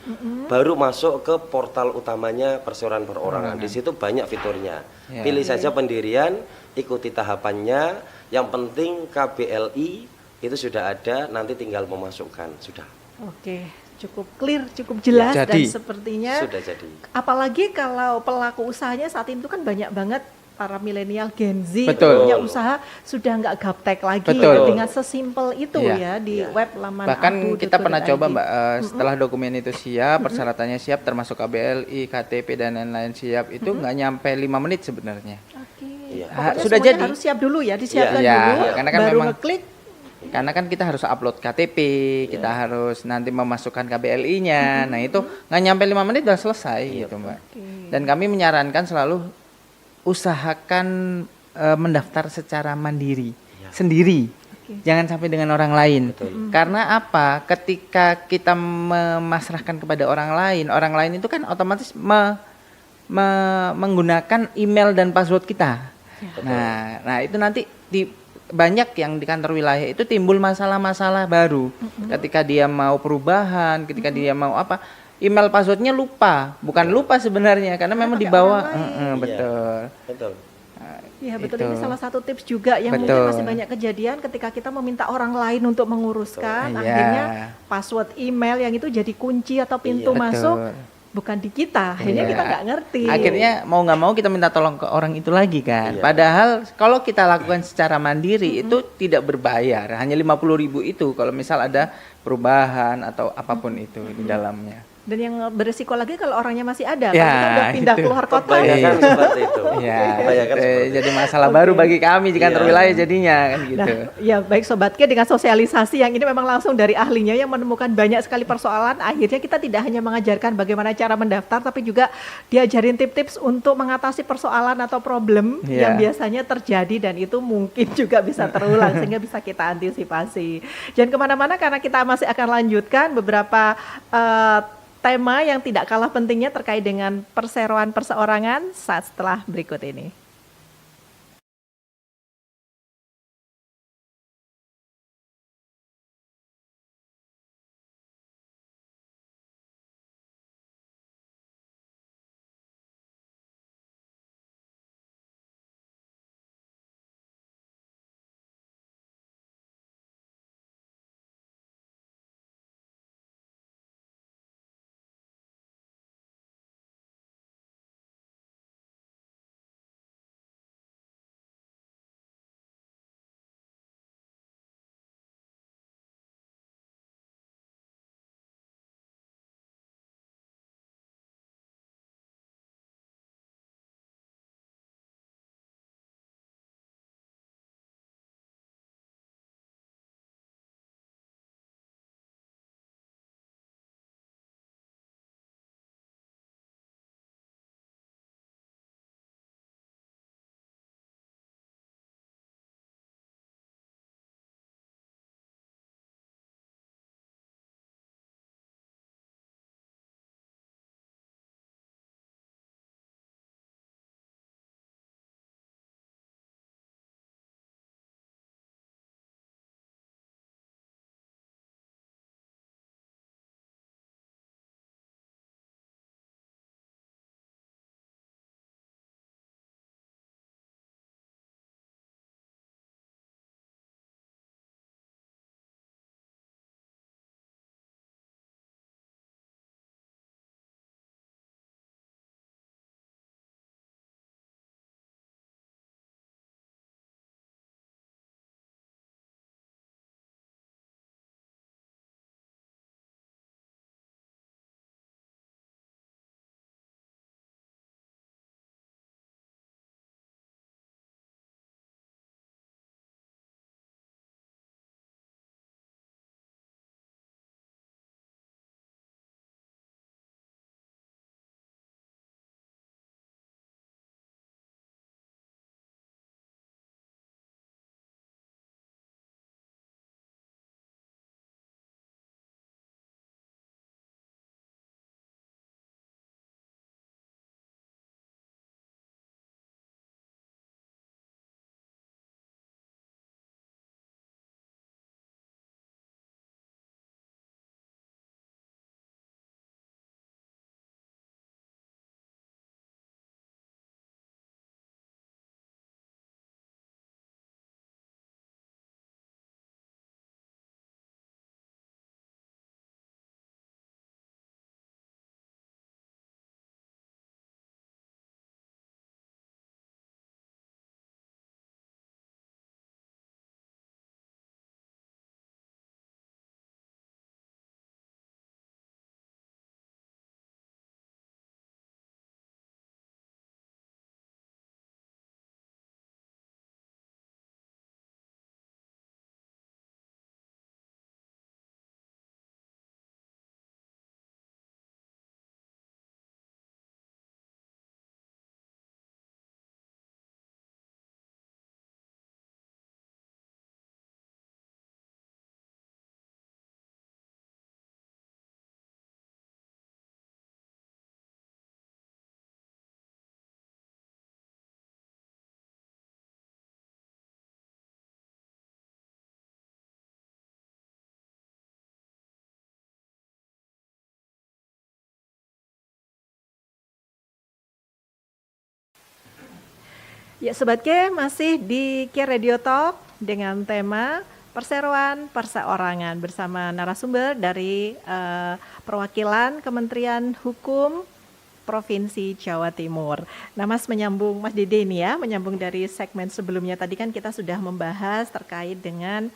baru masuk ke portal utamanya perseroan perorangan. Di situ banyak fiturnya. Ya. Pilih saja pendirian, ikuti tahapannya. Yang penting KBLI itu sudah ada, nanti tinggal memasukkan, sudah. Oke, cukup clear, cukup jelas dan Jadi. sepertinya Sudah jadi. apalagi kalau pelaku usahanya saat itu kan banyak banget para milenial Gen Z Betul. punya usaha sudah nggak gaptek lagi Betul. dengan sesimpel itu Iya. ya di web laman Bahkan kita pernah ahu.co.id. coba Mbak, setelah dokumen itu siap, persyaratannya siap, termasuk KBLI, KTP dan lain-lain siap, itu nggak nyampe 5 menit sebenarnya. Oke. Iya. Pokoknya Sudah semuanya jadi. harus siap dulu ya, disiapkan Iya, dulu, karena kan baru memang- ngeklik. Karena kan kita harus upload KTP, kita harus nanti memasukkan KBLI-nya. Nah itu nggak nyampe 5 menit udah selesai gitu Mbak. Dan kami menyarankan selalu usahakan mendaftar secara mandiri, sendiri. Jangan sampai dengan orang lain. Karena apa? Ketika kita memasrahkan kepada orang lain itu kan otomatis menggunakan email dan password kita. Nah itu nanti banyak yang di kantor wilayah itu timbul masalah-masalah baru. Ketika dia mau perubahan, ketika dia mau apa, email passwordnya lupa. Bukan lupa sebenarnya, karena memang pakai dibawa. orang lain. Iya. Betul. Betul. Ya betul, Itu. ini salah satu tips juga yang mungkin Betul. masih banyak kejadian ketika kita meminta orang lain untuk menguruskan, Betul. akhirnya Iya. password email yang itu jadi kunci atau pintu Iya. masuk Betul. bukan di kita, akhirnya Iya. kita nggak ngerti. Akhirnya mau nggak mau kita minta tolong ke orang itu lagi kan. Iya. Padahal kalau kita lakukan secara mandiri itu tidak berbayar, hanya 50.000 itu kalau misal ada perubahan atau apapun itu di dalamnya. Dan yang beresiko lagi kalau orangnya masih ada, Ya, kalau kita udah pindah itu. keluar kota. Kebanyakan Iya. seperti itu. Ya, Kebanyakan seperti itu. jadi masalah baru bagi kami di kantor Iya. wilayah jadinya kan gitu. Nah, ya baik Sobatke, dengan sosialisasi yang ini memang langsung dari ahlinya yang menemukan banyak sekali persoalan, akhirnya kita tidak hanya mengajarkan bagaimana cara mendaftar, tapi juga diajarin tips-tips untuk mengatasi persoalan atau problem Iya. yang biasanya terjadi dan itu mungkin juga bisa terulang sehingga bisa kita antisipasi. Jangan kemana-mana karena kita masih akan lanjutkan beberapa tema yang tidak kalah pentingnya terkait dengan perseroan perseorangan saat setelah berikut ini. Ya Sobat K, masih di K Radio Talk dengan tema perseroan perseorangan bersama narasumber dari perwakilan Kementerian Hukum Provinsi Jawa Timur. Nah Mas menyambung, Mas Dede ini ya, menyambung dari segmen sebelumnya tadi kan kita sudah membahas terkait dengan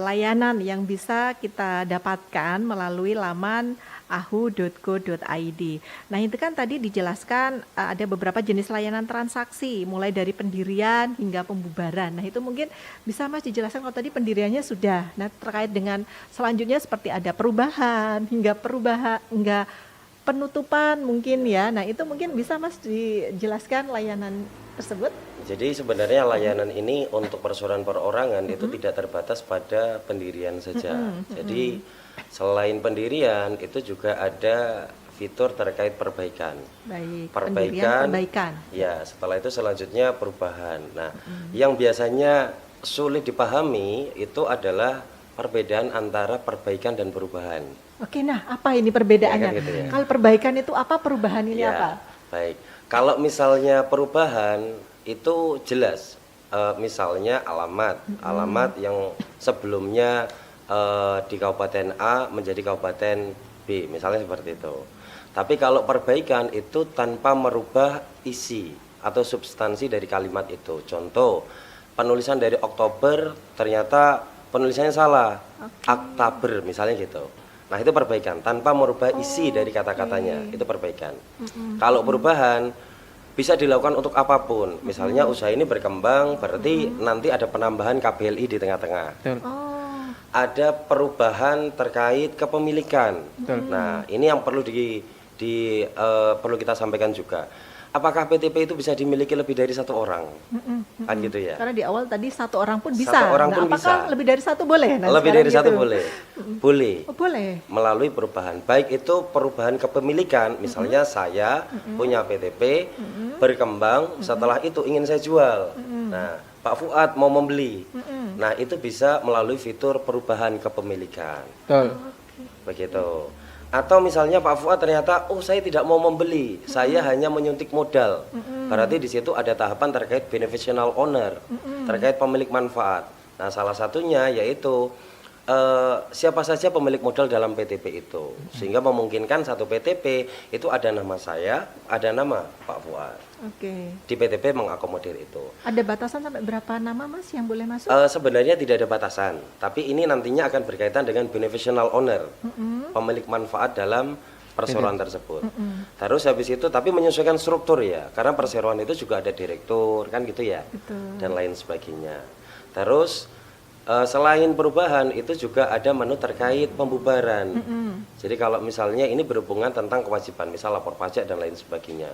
layanan yang bisa kita dapatkan melalui laman ahu.go.id. Nah itu kan tadi dijelaskan ada beberapa jenis layanan transaksi mulai dari pendirian hingga pembubaran. Nah itu mungkin bisa Mas dijelaskan kalau tadi pendiriannya sudah. Nah terkait dengan selanjutnya seperti ada perubahan hingga penutupan mungkin ya. Nah itu mungkin bisa Mas dijelaskan layanan tersebut. Jadi sebenarnya layanan ini untuk perseroan perorangan itu tidak terbatas pada pendirian saja. Jadi selain pendirian itu juga ada fitur terkait perbaikan. Baik, Perbaikan. Ya, setelah itu selanjutnya perubahan. Nah, yang biasanya sulit dipahami itu adalah perbedaan antara perbaikan dan perubahan. Oke, nah apa ini perbedaannya? Ya, kan gitu ya. Kalau perbaikan itu apa, perubahan ini Ya, apa? baik. Kalau misalnya perubahan itu jelas, misalnya alamat yang sebelumnya di Kabupaten A menjadi Kabupaten B, misalnya seperti itu. Tapi kalau perbaikan itu tanpa merubah isi atau substansi dari kalimat itu. Contoh, penulisan dari Oktober ternyata penulisannya salah, Oktober misalnya gitu. Nah itu perbaikan tanpa merubah isi dari kata-katanya, itu perbaikan. Kalau perubahan bisa dilakukan untuk apapun. Misalnya usaha ini berkembang, berarti nanti ada penambahan KBLI di tengah-tengah. Betul. Ada perubahan terkait kepemilikan. Nah, ini yang perlu perlu kita sampaikan juga. Apakah PTP itu bisa dimiliki lebih dari satu orang? Kan gitu ya. Karena di awal tadi satu orang pun bisa. Satu orang Nah, pun apakah bisa. lebih dari satu boleh? Nah, Lebih sekarang dari satu gitu. boleh. Boleh. Oh, boleh. Melalui perubahan. Baik itu perubahan kepemilikan, misalnya saya punya PTP, berkembang, setelah itu ingin saya jual. Nah, Pak Fuad mau membeli. Nah, itu bisa melalui fitur perubahan kepemilikan. Betul. Begitu. Atau misalnya Pak Fuad ternyata, oh saya tidak mau membeli, saya hanya menyuntik modal. Berarti di situ ada tahapan terkait beneficial owner, terkait pemilik manfaat. Nah, salah satunya yaitu siapa saja pemilik modal dalam PTP itu, sehingga memungkinkan satu PTP itu ada nama saya, ada nama Pak Fuad. Oke. Di PTP mengakomodir itu. Ada batasan sampai berapa nama Mas yang boleh masuk? Sebenarnya tidak ada batasan, tapi ini nantinya akan berkaitan dengan beneficial owner, pemilik manfaat dalam perseroan tersebut. Terus habis itu, tapi menyesuaikan struktur ya, karena perseroan itu juga ada direktur, kan gitu ya, Betul. dan lain sebagainya. Terus selain perubahan itu juga ada menu terkait pembubaran. Jadi kalau misalnya ini berhubungan tentang kewajiban, misal lapor pajak dan lain sebagainya.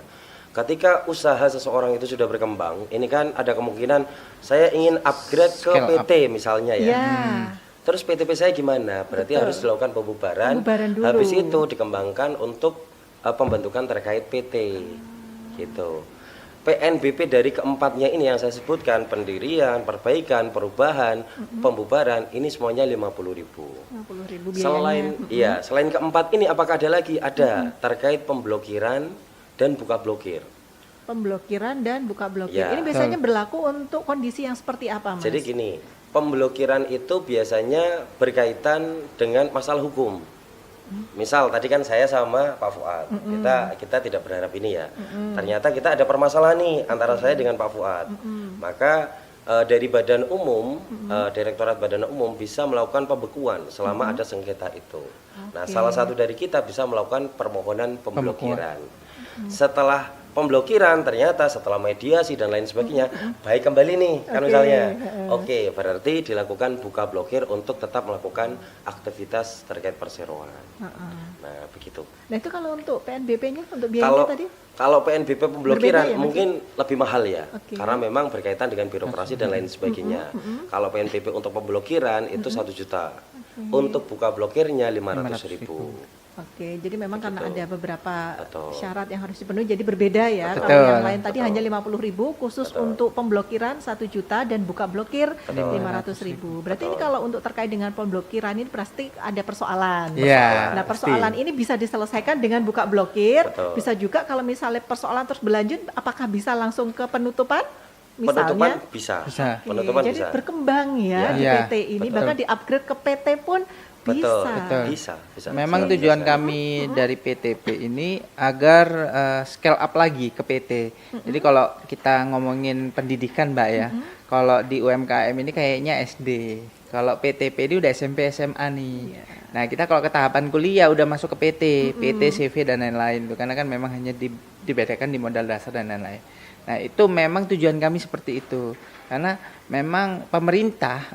Ketika usaha seseorang itu sudah berkembang, ini kan ada kemungkinan saya ingin upgrade ke Scale up. PT misalnya ya. Ya. Terus PTP saya gimana? Berarti harus dilakukan pembubaran. Pembubaran dulu. Habis itu dikembangkan untuk pembentukan terkait PT. Gitu. PNBP dari keempatnya ini yang saya sebutkan, pendirian, perbaikan, perubahan, pembubaran, ini semuanya 50.000. 50.000 biayanya. Selain keempat ini apakah ada lagi? Ada terkait pemblokiran dan buka blokir. Pemblokiran dan buka blokir. Ya. Ini biasanya berlaku untuk kondisi yang seperti apa, Mas? Jadi gini, pemblokiran itu biasanya berkaitan dengan masalah hukum. Misal tadi kan saya sama Pak Fuad, kita tidak berharap ini ya. Ternyata kita ada permasalahan nih antara saya dengan Pak Fuad. Maka dari Badan Umum, Direktorat Badan Umum bisa melakukan pembekuan selama ada sengketa itu. Nah, salah satu dari kita bisa melakukan permohonan pemblokiran. Setelah pemblokiran ternyata setelah mediasi dan lain sebagainya baik kembali nih kan misalnya. Oke, berarti dilakukan buka blokir untuk tetap melakukan aktivitas terkait perseroan. Nah, begitu. Nah, itu kalau untuk PNBP-nya untuk biayanya tadi? Kalau PNBP pemblokiran Berbeda ya, mungkin lebih mahal ya, Oke. karena memang berkaitan dengan birokrasi dan lain sebagainya. Kalau PNBP untuk pemblokiran itu 1 juta, untuk buka blokirnya 500.000. Oke, jadi memang karena ada beberapa Betul. syarat yang harus dipenuhi, jadi berbeda ya. Betul. Kalau yang lain tadi Betul. hanya 50.000 khusus untuk pemblokiran 1 juta dan buka blokir 500.000. Berarti ini kalau untuk terkait dengan pemblokiran ini pasti ada persoalan. Iya, Nah, pasti. persoalan ini bisa diselesaikan dengan buka blokir. Betul. Bisa juga kalau misalnya persoalan terus berlanjut, apakah bisa langsung ke penutupan? Penutupan misalnya. bisa. Bisa. Oke, Penutupan jadi bisa. berkembang ya di Iya, PT ini, betul. bahkan di-upgrade ke PT pun Betul, bisa. betul. Bisa. Memang Bisa tujuan sekali. kami dari PTP ini agar scale up lagi ke PT. Jadi kalau kita ngomongin pendidikan Mbak ya, kalau di UMKM ini kayaknya SD. Kalau PTP ini udah SMP SMA nih. Iya. Nah kita kalau ke tahapan kuliah udah masuk ke PT, PT, CV dan lain-lain. Tuh, karena kan memang hanya dibedakan di modal dasar dan lain-lain. Nah itu memang tujuan kami seperti itu. Karena memang pemerintah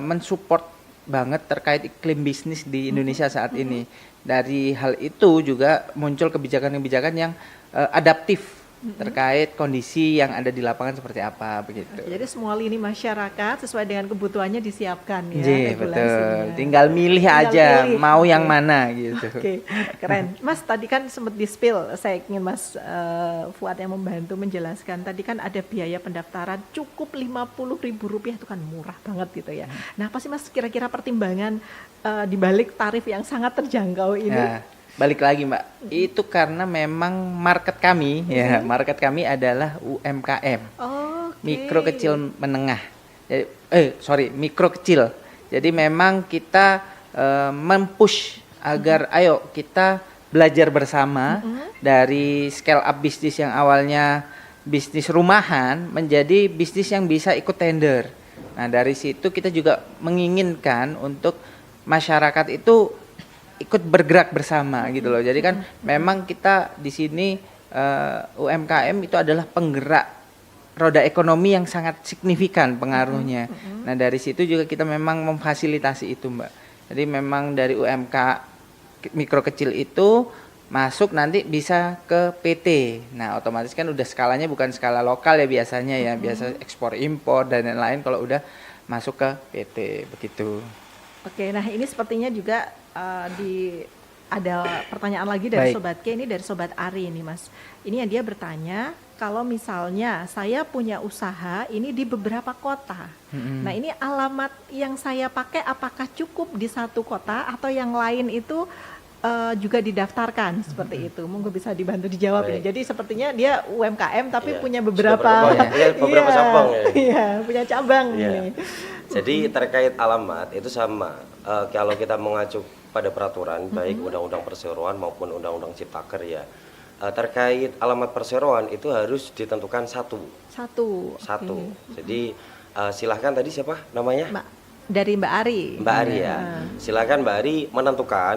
mensupport banget terkait iklim bisnis di Indonesia saat ini. Dari hal itu juga muncul kebijakan-kebijakan yang adaptif terkait kondisi yang ada di lapangan seperti apa begitu. Jadi semua lini masyarakat sesuai dengan kebutuhannya disiapkan ya Iya, betul. regulasinya. Tinggal milih Tinggal aja pilih. mau yang Oke. mana gitu. Oke, keren. Mas tadi kan sempat di-spill, saya ingin Mas Fuad yang membantu menjelaskan. Tadi kan ada biaya pendaftaran cukup Rp50.000 itu kan murah banget gitu ya. Nah apa sih Mas kira-kira pertimbangan di balik tarif yang sangat terjangkau ini? Nah, balik lagi Mbak, itu karena memang market kami ya, market kami adalah UMKM. Oke. Mikro kecil menengah. Mikro kecil. Jadi memang kita mempush agar ayo kita belajar bersama dari scale up bisnis yang awalnya bisnis rumahan menjadi bisnis yang bisa ikut tender. Nah, dari situ kita juga menginginkan untuk masyarakat itu ikut bergerak bersama gitu loh. Jadi kan memang kita di sini UMKM itu adalah penggerak roda ekonomi yang sangat signifikan pengaruhnya. Nah dari situ juga kita memang memfasilitasi itu Mbak. Jadi memang dari UMK mikro kecil itu masuk nanti bisa ke PT. Nah otomatis kan udah skalanya bukan skala lokal ya biasanya ya. Biasa ekspor impor dan lain-lain kalau udah masuk ke PT begitu. Oke, nah ini sepertinya juga ada pertanyaan lagi dari Baik. Sobat K, ini dari Sobat Ari ini Mas. Ini yang dia bertanya, kalau misalnya saya punya usaha ini di beberapa kota. Nah ini alamat yang saya pakai apakah cukup di satu kota atau yang lain itu juga didaftarkan seperti itu? Monggo bisa dibantu dijawab ini. Baik. Jadi sepertinya dia UMKM tapi Iya, punya sudah beberapa, beberapa cabang ya. Iya, punya cabang Iya. ini. Jadi terkait alamat itu sama. Kalau kita mengacu pada peraturan baik Undang-Undang Perseroan maupun Undang-Undang Ciptaker ya. Terkait alamat perseroan itu harus ditentukan satu. Satu. Satu. Oke. Jadi silahkan tadi siapa namanya? Dari Mbak Ari. Mbak Ari ya. Silakan Mbak Ari menentukan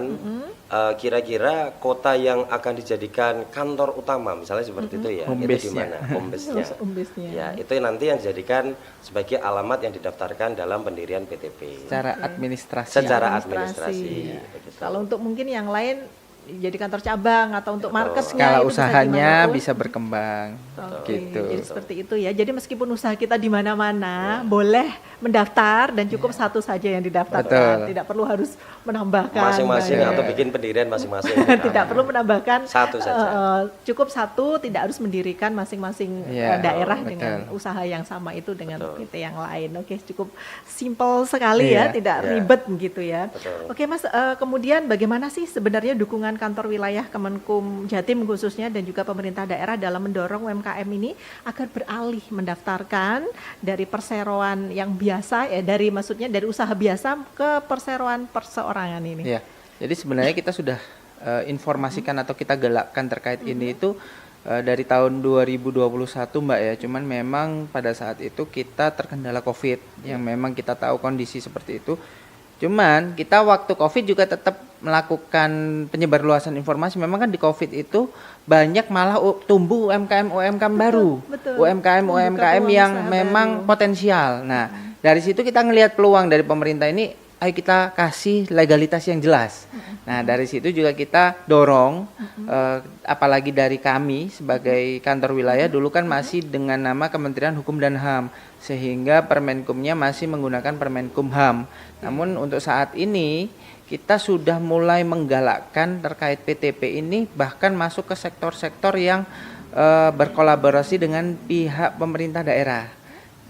kira-kira kota yang akan dijadikan kantor utama, misalnya seperti itu ya. Home Itu di base-nya. mana? Home base-nya. Home base-nya. Ya, itu nanti yang dijadikan sebagai alamat yang didaftarkan dalam pendirian PTP. Secara administrasi. Secara administrasi. Begitu. Kalau untuk mungkin yang lain jadi kantor cabang atau untuk markesnya Skala itu bisa usahanya dimanapun. bisa berkembang Oke, gitu. jadi seperti itu ya. Jadi meskipun usaha kita di mana-mana boleh mendaftar dan cukup satu saja yang didaftarkan. Betul. Tidak perlu harus menambahkan Masing-masing banyak. atau bikin pendirian masing-masing. Tidak perlu menambahkan Satu saja. cukup satu, tidak harus mendirikan masing-masing Iya, daerah betul. dengan usaha yang sama itu dengan Betul. PT yang lain. Oke, cukup simpel sekali Iya. ya, tidak Iya. ribet gitu ya. Betul. Oke Mas, kemudian bagaimana sih sebenarnya dukungan kantor wilayah Kemenkum Jatim khususnya dan juga pemerintah daerah dalam mendorong UMKM ini agar beralih mendaftarkan dari perseroan yang biasa ya, maksudnya dari usaha biasa ke perseroan perseorangan ini. Ya, jadi sebenarnya kita sudah informasikan atau kita galakkan terkait ini itu dari tahun 2021 Mbak ya. Cuman memang pada saat itu kita terkendala COVID yang memang kita tahu kondisi seperti itu. Cuman kita waktu COVID juga tetap melakukan penyebarluasan informasi. Memang kan di COVID itu banyak malah tumbuh UMKM baru, betul. UMKM Membuka peluang yang usaha memang baru. potensial. Nah dari situ kita ngelihat peluang dari pemerintah ini. Ayo kita kasih legalitas yang jelas. Nah dari situ juga kita dorong, apalagi dari kami sebagai kantor wilayah dulu kan masih dengan nama Kementerian Hukum dan HAM, sehingga Permenkumnya masih menggunakan Permenkumham. Namun untuk saat ini kita sudah mulai menggalakkan terkait PTP ini bahkan masuk ke sektor-sektor yang berkolaborasi dengan pihak pemerintah daerah.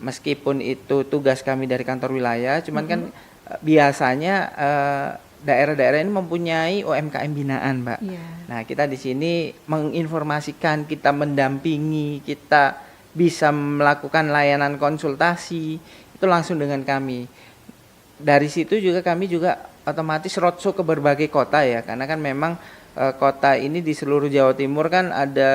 Meskipun itu tugas kami dari kantor wilayah, cuman kan biasanya daerah-daerah ini mempunyai UMKM binaan, Mbak. Iya. Nah, kita di sini menginformasikan, kita mendampingi, kita bisa melakukan layanan konsultasi itu langsung dengan kami. Dari situ juga kami juga otomatis roadshow ke berbagai kota ya, karena kan memang kota ini di seluruh Jawa Timur kan ada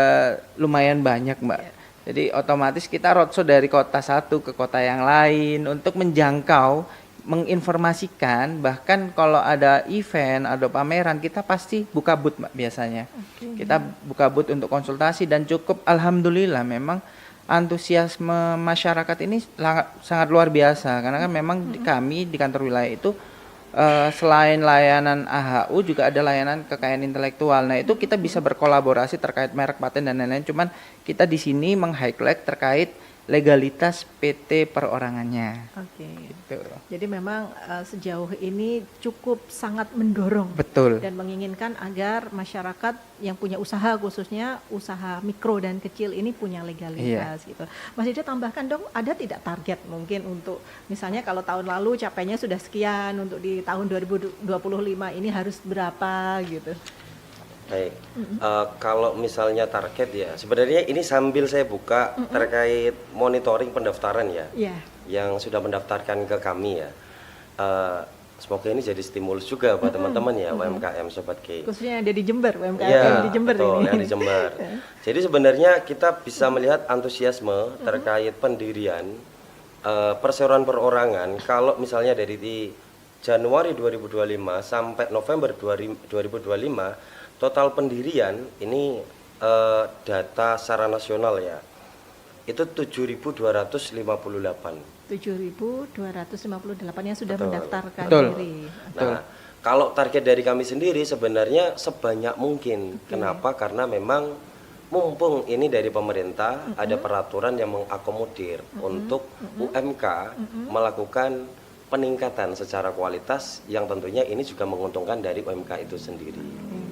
lumayan banyak Mbak. Jadi otomatis kita roadshow dari kota satu ke kota yang lain untuk menjangkau, menginformasikan, bahkan kalau ada event, ada pameran, kita pasti buka booth Mbak biasanya. Kita buka booth untuk konsultasi dan cukup alhamdulillah memang antusiasme masyarakat ini sangat luar biasa, karena kan memang kami di kantor wilayah itu selain layanan AHU juga ada layanan kekayaan intelektual. Nah, itu kita bisa berkolaborasi terkait merek, paten dan lain-lain. Cuman kita di sini meng-highlight terkait legalitas PT perorangannya. Oke. Gitu. Jadi memang sejauh ini cukup sangat mendorong Betul. dan menginginkan agar masyarakat yang punya usaha, khususnya usaha mikro dan kecil ini punya legalitas gitu. Mas Dede tambahkan dong, ada tidak target mungkin untuk misalnya kalau tahun lalu capainya sudah sekian, untuk di tahun 2025 ini harus berapa gitu. Baik, kalau misalnya target ya, sebenarnya ini sambil saya buka terkait monitoring pendaftaran ya, yang sudah mendaftarkan ke kami ya. Semoga ini jadi stimulus juga buat teman-teman ya, UMKM Sobat K. Khususnya yang ada di Jember, UMKM Ya, yang di Jember betul, ini. yang di Jember. Jadi sebenarnya kita bisa melihat antusiasme terkait pendirian perseroan perorangan. Kalau misalnya dari di Januari 2025 sampai November 2025, total pendirian ini data secara nasional ya, itu 7.258. 7.258 yang sudah Betul. mendaftarkan Betul. diri. Nah, kalau target dari kami sendiri sebenarnya sebanyak mungkin. Kenapa? Karena memang mumpung ini dari pemerintah ada peraturan yang mengakomodir untuk UMK melakukan peningkatan secara kualitas yang tentunya ini juga menguntungkan dari UMK itu sendiri.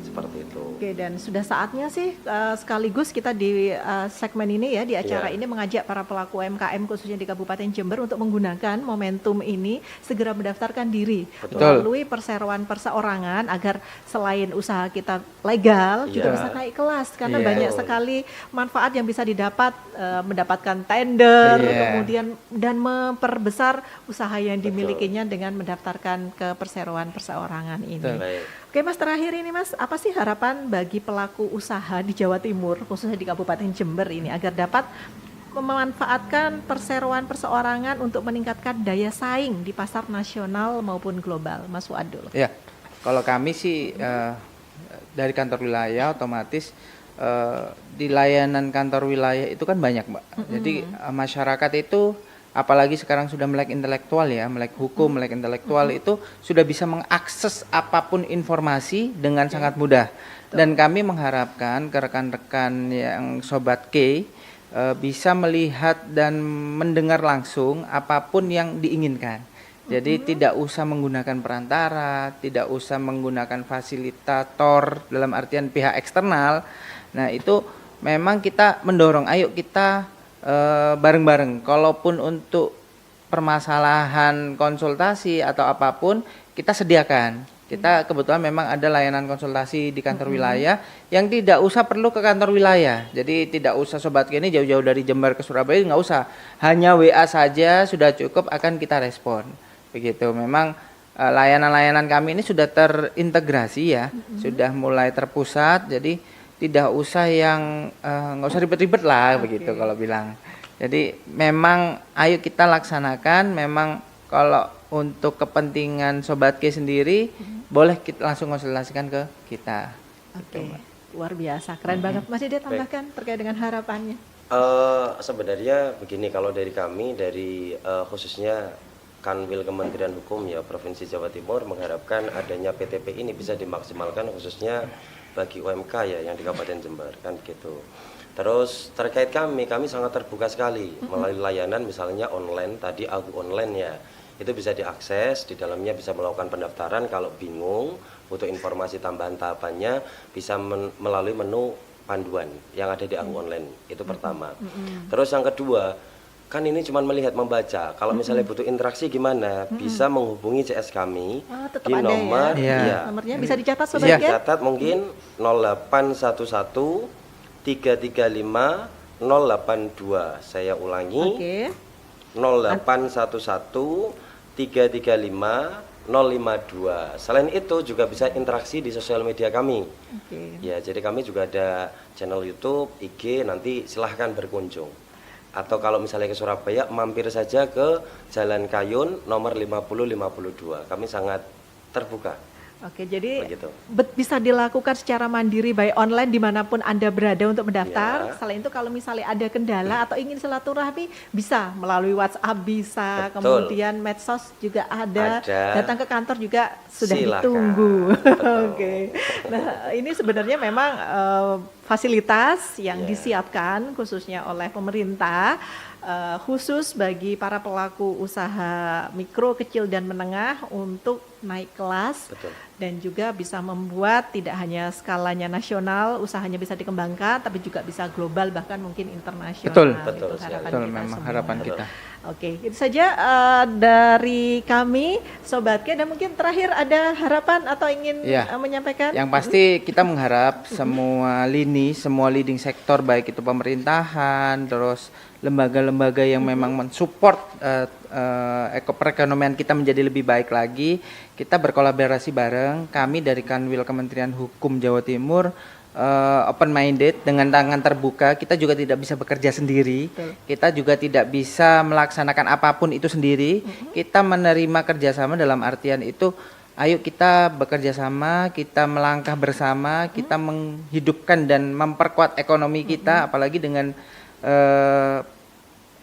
Seperti itu. Oke, dan sudah saatnya sih sekaligus kita di segmen ini ya, di acara ini mengajak para pelaku UMKM khususnya di Kabupaten Jember untuk menggunakan momentum ini segera mendaftarkan diri melalui perseroan perseorangan agar selain usaha kita legal juga bisa naik kelas, karena banyak sekali manfaat yang bisa didapat, mendapatkan tender kemudian dan memperbesar usaha yang dimilikinya dengan mendaftarkan ke perseroan perseorangan ini. Baik. Oke Mas, terakhir ini Mas, apa sih harapan bagi pelaku usaha di Jawa Timur, khususnya di Kabupaten Jember ini, agar dapat memanfaatkan perseroan perseorangan untuk meningkatkan daya saing di pasar nasional maupun global, Mas Wadul? Ya, kalau kami sih dari kantor wilayah otomatis di layanan kantor wilayah itu kan banyak Mbak. Jadi masyarakat itu apalagi sekarang sudah melek intelektual ya, melek hukum, melek intelektual itu sudah bisa mengakses apapun informasi dengan sangat mudah. Dan kami mengharapkan ke rekan-rekan yang Sobat K bisa melihat dan mendengar langsung apapun yang diinginkan. Jadi tidak usah menggunakan perantara, tidak usah menggunakan fasilitator dalam artian pihak eksternal. Nah, itu memang kita mendorong, ayo kita bareng-bareng. Kalaupun untuk permasalahan konsultasi atau apapun kita sediakan. Kita kebetulan memang ada layanan konsultasi di kantor wilayah yang tidak usah perlu ke kantor wilayah. Jadi tidak usah Sobat K ini jauh-jauh dari Jember ke Surabaya, nggak usah. Hanya WA saja sudah cukup, akan kita respon. Begitu. Memang layanan-layanan kami ini sudah terintegrasi ya, sudah mulai terpusat. Jadi tidak usah yang nggak usah ribet-ribet lah begitu kalau bilang. Jadi memang ayo kita laksanakan. Memang kalau untuk kepentingan Sobat K sendiri boleh kita langsung konsultasikan ke kita. Oke, luar biasa, keren banget. Mas Dede tambahkan terkait dengan harapannya. Sebenarnya begini, kalau dari kami dari khususnya Kanwil Kementerian Hukum ya Provinsi Jawa Timur mengharapkan adanya PTP ini bisa dimaksimalkan khususnya bagi UMK ya yang di Kabupaten Jember kan gitu. Terus terkait kami sangat terbuka sekali melalui layanan misalnya online tadi AHU online ya. Itu bisa diakses, di dalamnya bisa melakukan pendaftaran. Kalau bingung butuh informasi tambahan tahapannya bisa melalui menu panduan yang ada di AHU online. Itu pertama. Terus yang kedua, kan ini cuma melihat membaca. Kalau misalnya butuh interaksi gimana? Bisa menghubungi CS kami Tetap di ada nomor nomornya bisa dicatat Sobat K? Catat mungkin 0811 335 082. Saya ulangi. Oke. 0811 335 052. Selain itu juga bisa interaksi di sosial media kami. Oke. Ya, jadi kami juga ada channel YouTube, IG, nanti silahkan berkunjung. Atau kalau misalnya ke Surabaya, mampir saja ke Jalan Kayun nomor 5052. Kami sangat terbuka. Oke, jadi Begitu. bisa dilakukan secara mandiri by online dimanapun Anda berada untuk mendaftar. Ya. Selain itu kalau misalnya ada kendala atau ingin silaturahmi bisa melalui WhatsApp bisa, Betul. kemudian medsos juga ada. Datang ke kantor juga sudah Silakan. ditunggu. Betul. Oke. Nah, ini sebenarnya memang fasilitas yang Ya. disiapkan khususnya oleh pemerintah khusus bagi para pelaku usaha mikro, kecil dan menengah untuk naik kelas. Betul. Dan juga bisa membuat tidak hanya skalanya nasional, usahanya bisa dikembangkan, tapi juga bisa global bahkan mungkin internasional. Betul. Betul Itu sekali. harapan Betul, kita memang semua. harapan Betul. kita. Oke, itu saja dari kami, Sobat K. Dan mungkin terakhir ada harapan atau ingin Iya. menyampaikan? Yang pasti kita mengharap semua lini, semua leading sektor baik itu pemerintahan, terus lembaga-lembaga yang memang mensupport perekonomian kita menjadi lebih baik lagi, kita berkolaborasi bareng. Kami dari Kanwil Kementerian Hukum Jawa Timur open minded, dengan tangan terbuka. Kita juga tidak bisa bekerja sendiri. Betul. Kita juga tidak bisa melaksanakan apapun itu sendiri. Kita menerima kerjasama dalam artian itu, ayo kita bekerja sama, kita melangkah bersama, kita menghidupkan dan memperkuat ekonomi kita, apalagi dengan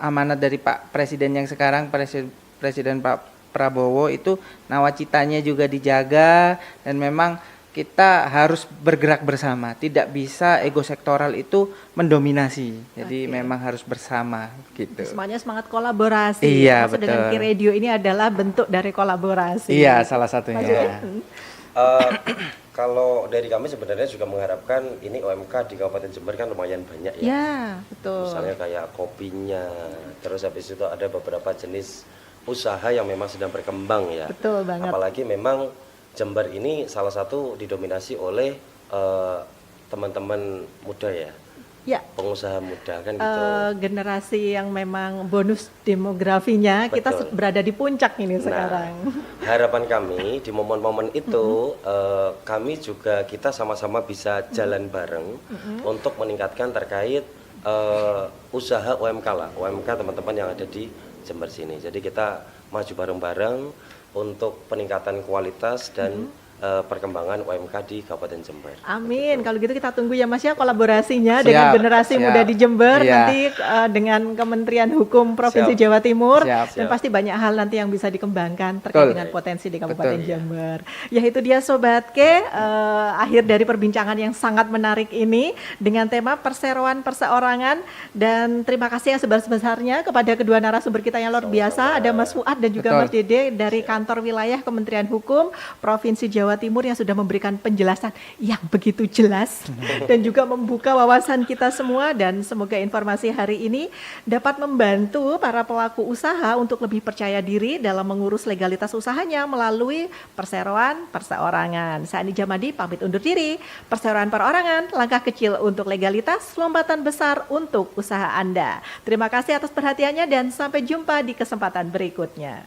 amanat dari Pak Presiden yang sekarang, Presiden Pak Prabowo itu nawacitanya juga dijaga, dan memang kita harus bergerak bersama, tidak bisa ego sektoral itu mendominasi. Jadi Oke. memang harus bersama gitu. Semuanya semangat kolaborasi. Iya, Maksud dengan betul. Ki Radio ini adalah bentuk dari kolaborasi. Iya, salah satunya. Kalau dari kami sebenarnya juga mengharapkan ini UMK di Kabupaten Jember kan lumayan banyak ya. Ya, betul. Misalnya kayak kopinya, terus habis itu ada beberapa jenis usaha yang memang sedang berkembang ya. Betul banget. Apalagi memang Jember ini salah satu didominasi oleh teman-teman muda ya, Ya, pengusaha muda kan gitu. generasi yang memang bonus demografinya kita Betul. berada di puncak ini Nah, sekarang. harapan kami di momen-momen itu kami juga kita sama-sama bisa jalan bareng untuk meningkatkan terkait usaha UMK lah, UMK teman-teman yang ada di Jember sini. Jadi kita maju bareng-bareng untuk peningkatan kualitas dan perkembangan UMK di Kabupaten Jember. Amin. Kalau gitu kita tunggu ya Mas ya kolaborasinya Siap, dengan generasi siap. muda di Jember, Iya. nanti dengan Kementerian Hukum Provinsi Siap. Jawa Timur, Siap. dan Siap. pasti banyak hal nanti yang bisa dikembangkan terkait Betul. dengan potensi di Kabupaten Betul. Jember. Ya itu dia Sobat K, akhir dari perbincangan yang sangat menarik ini dengan tema perseroan perseorangan, dan terima kasih yang sebesar-besarnya kepada kedua narasumber kita yang luar biasa, ada Mas Fuad dan juga Betul. Mas Dede dari kantor wilayah Kementerian Hukum Provinsi Jawa Timur yang sudah memberikan penjelasan yang begitu jelas dan juga membuka wawasan kita semua, dan semoga informasi hari ini dapat membantu para pelaku usaha untuk lebih percaya diri dalam mengurus legalitas usahanya melalui perseroan perseorangan. Saya Ani Jamadi pamit undur diri. Perseroan perorangan, langkah kecil untuk legalitas, lompatan besar untuk usaha Anda. Terima kasih atas perhatiannya dan sampai jumpa di kesempatan berikutnya.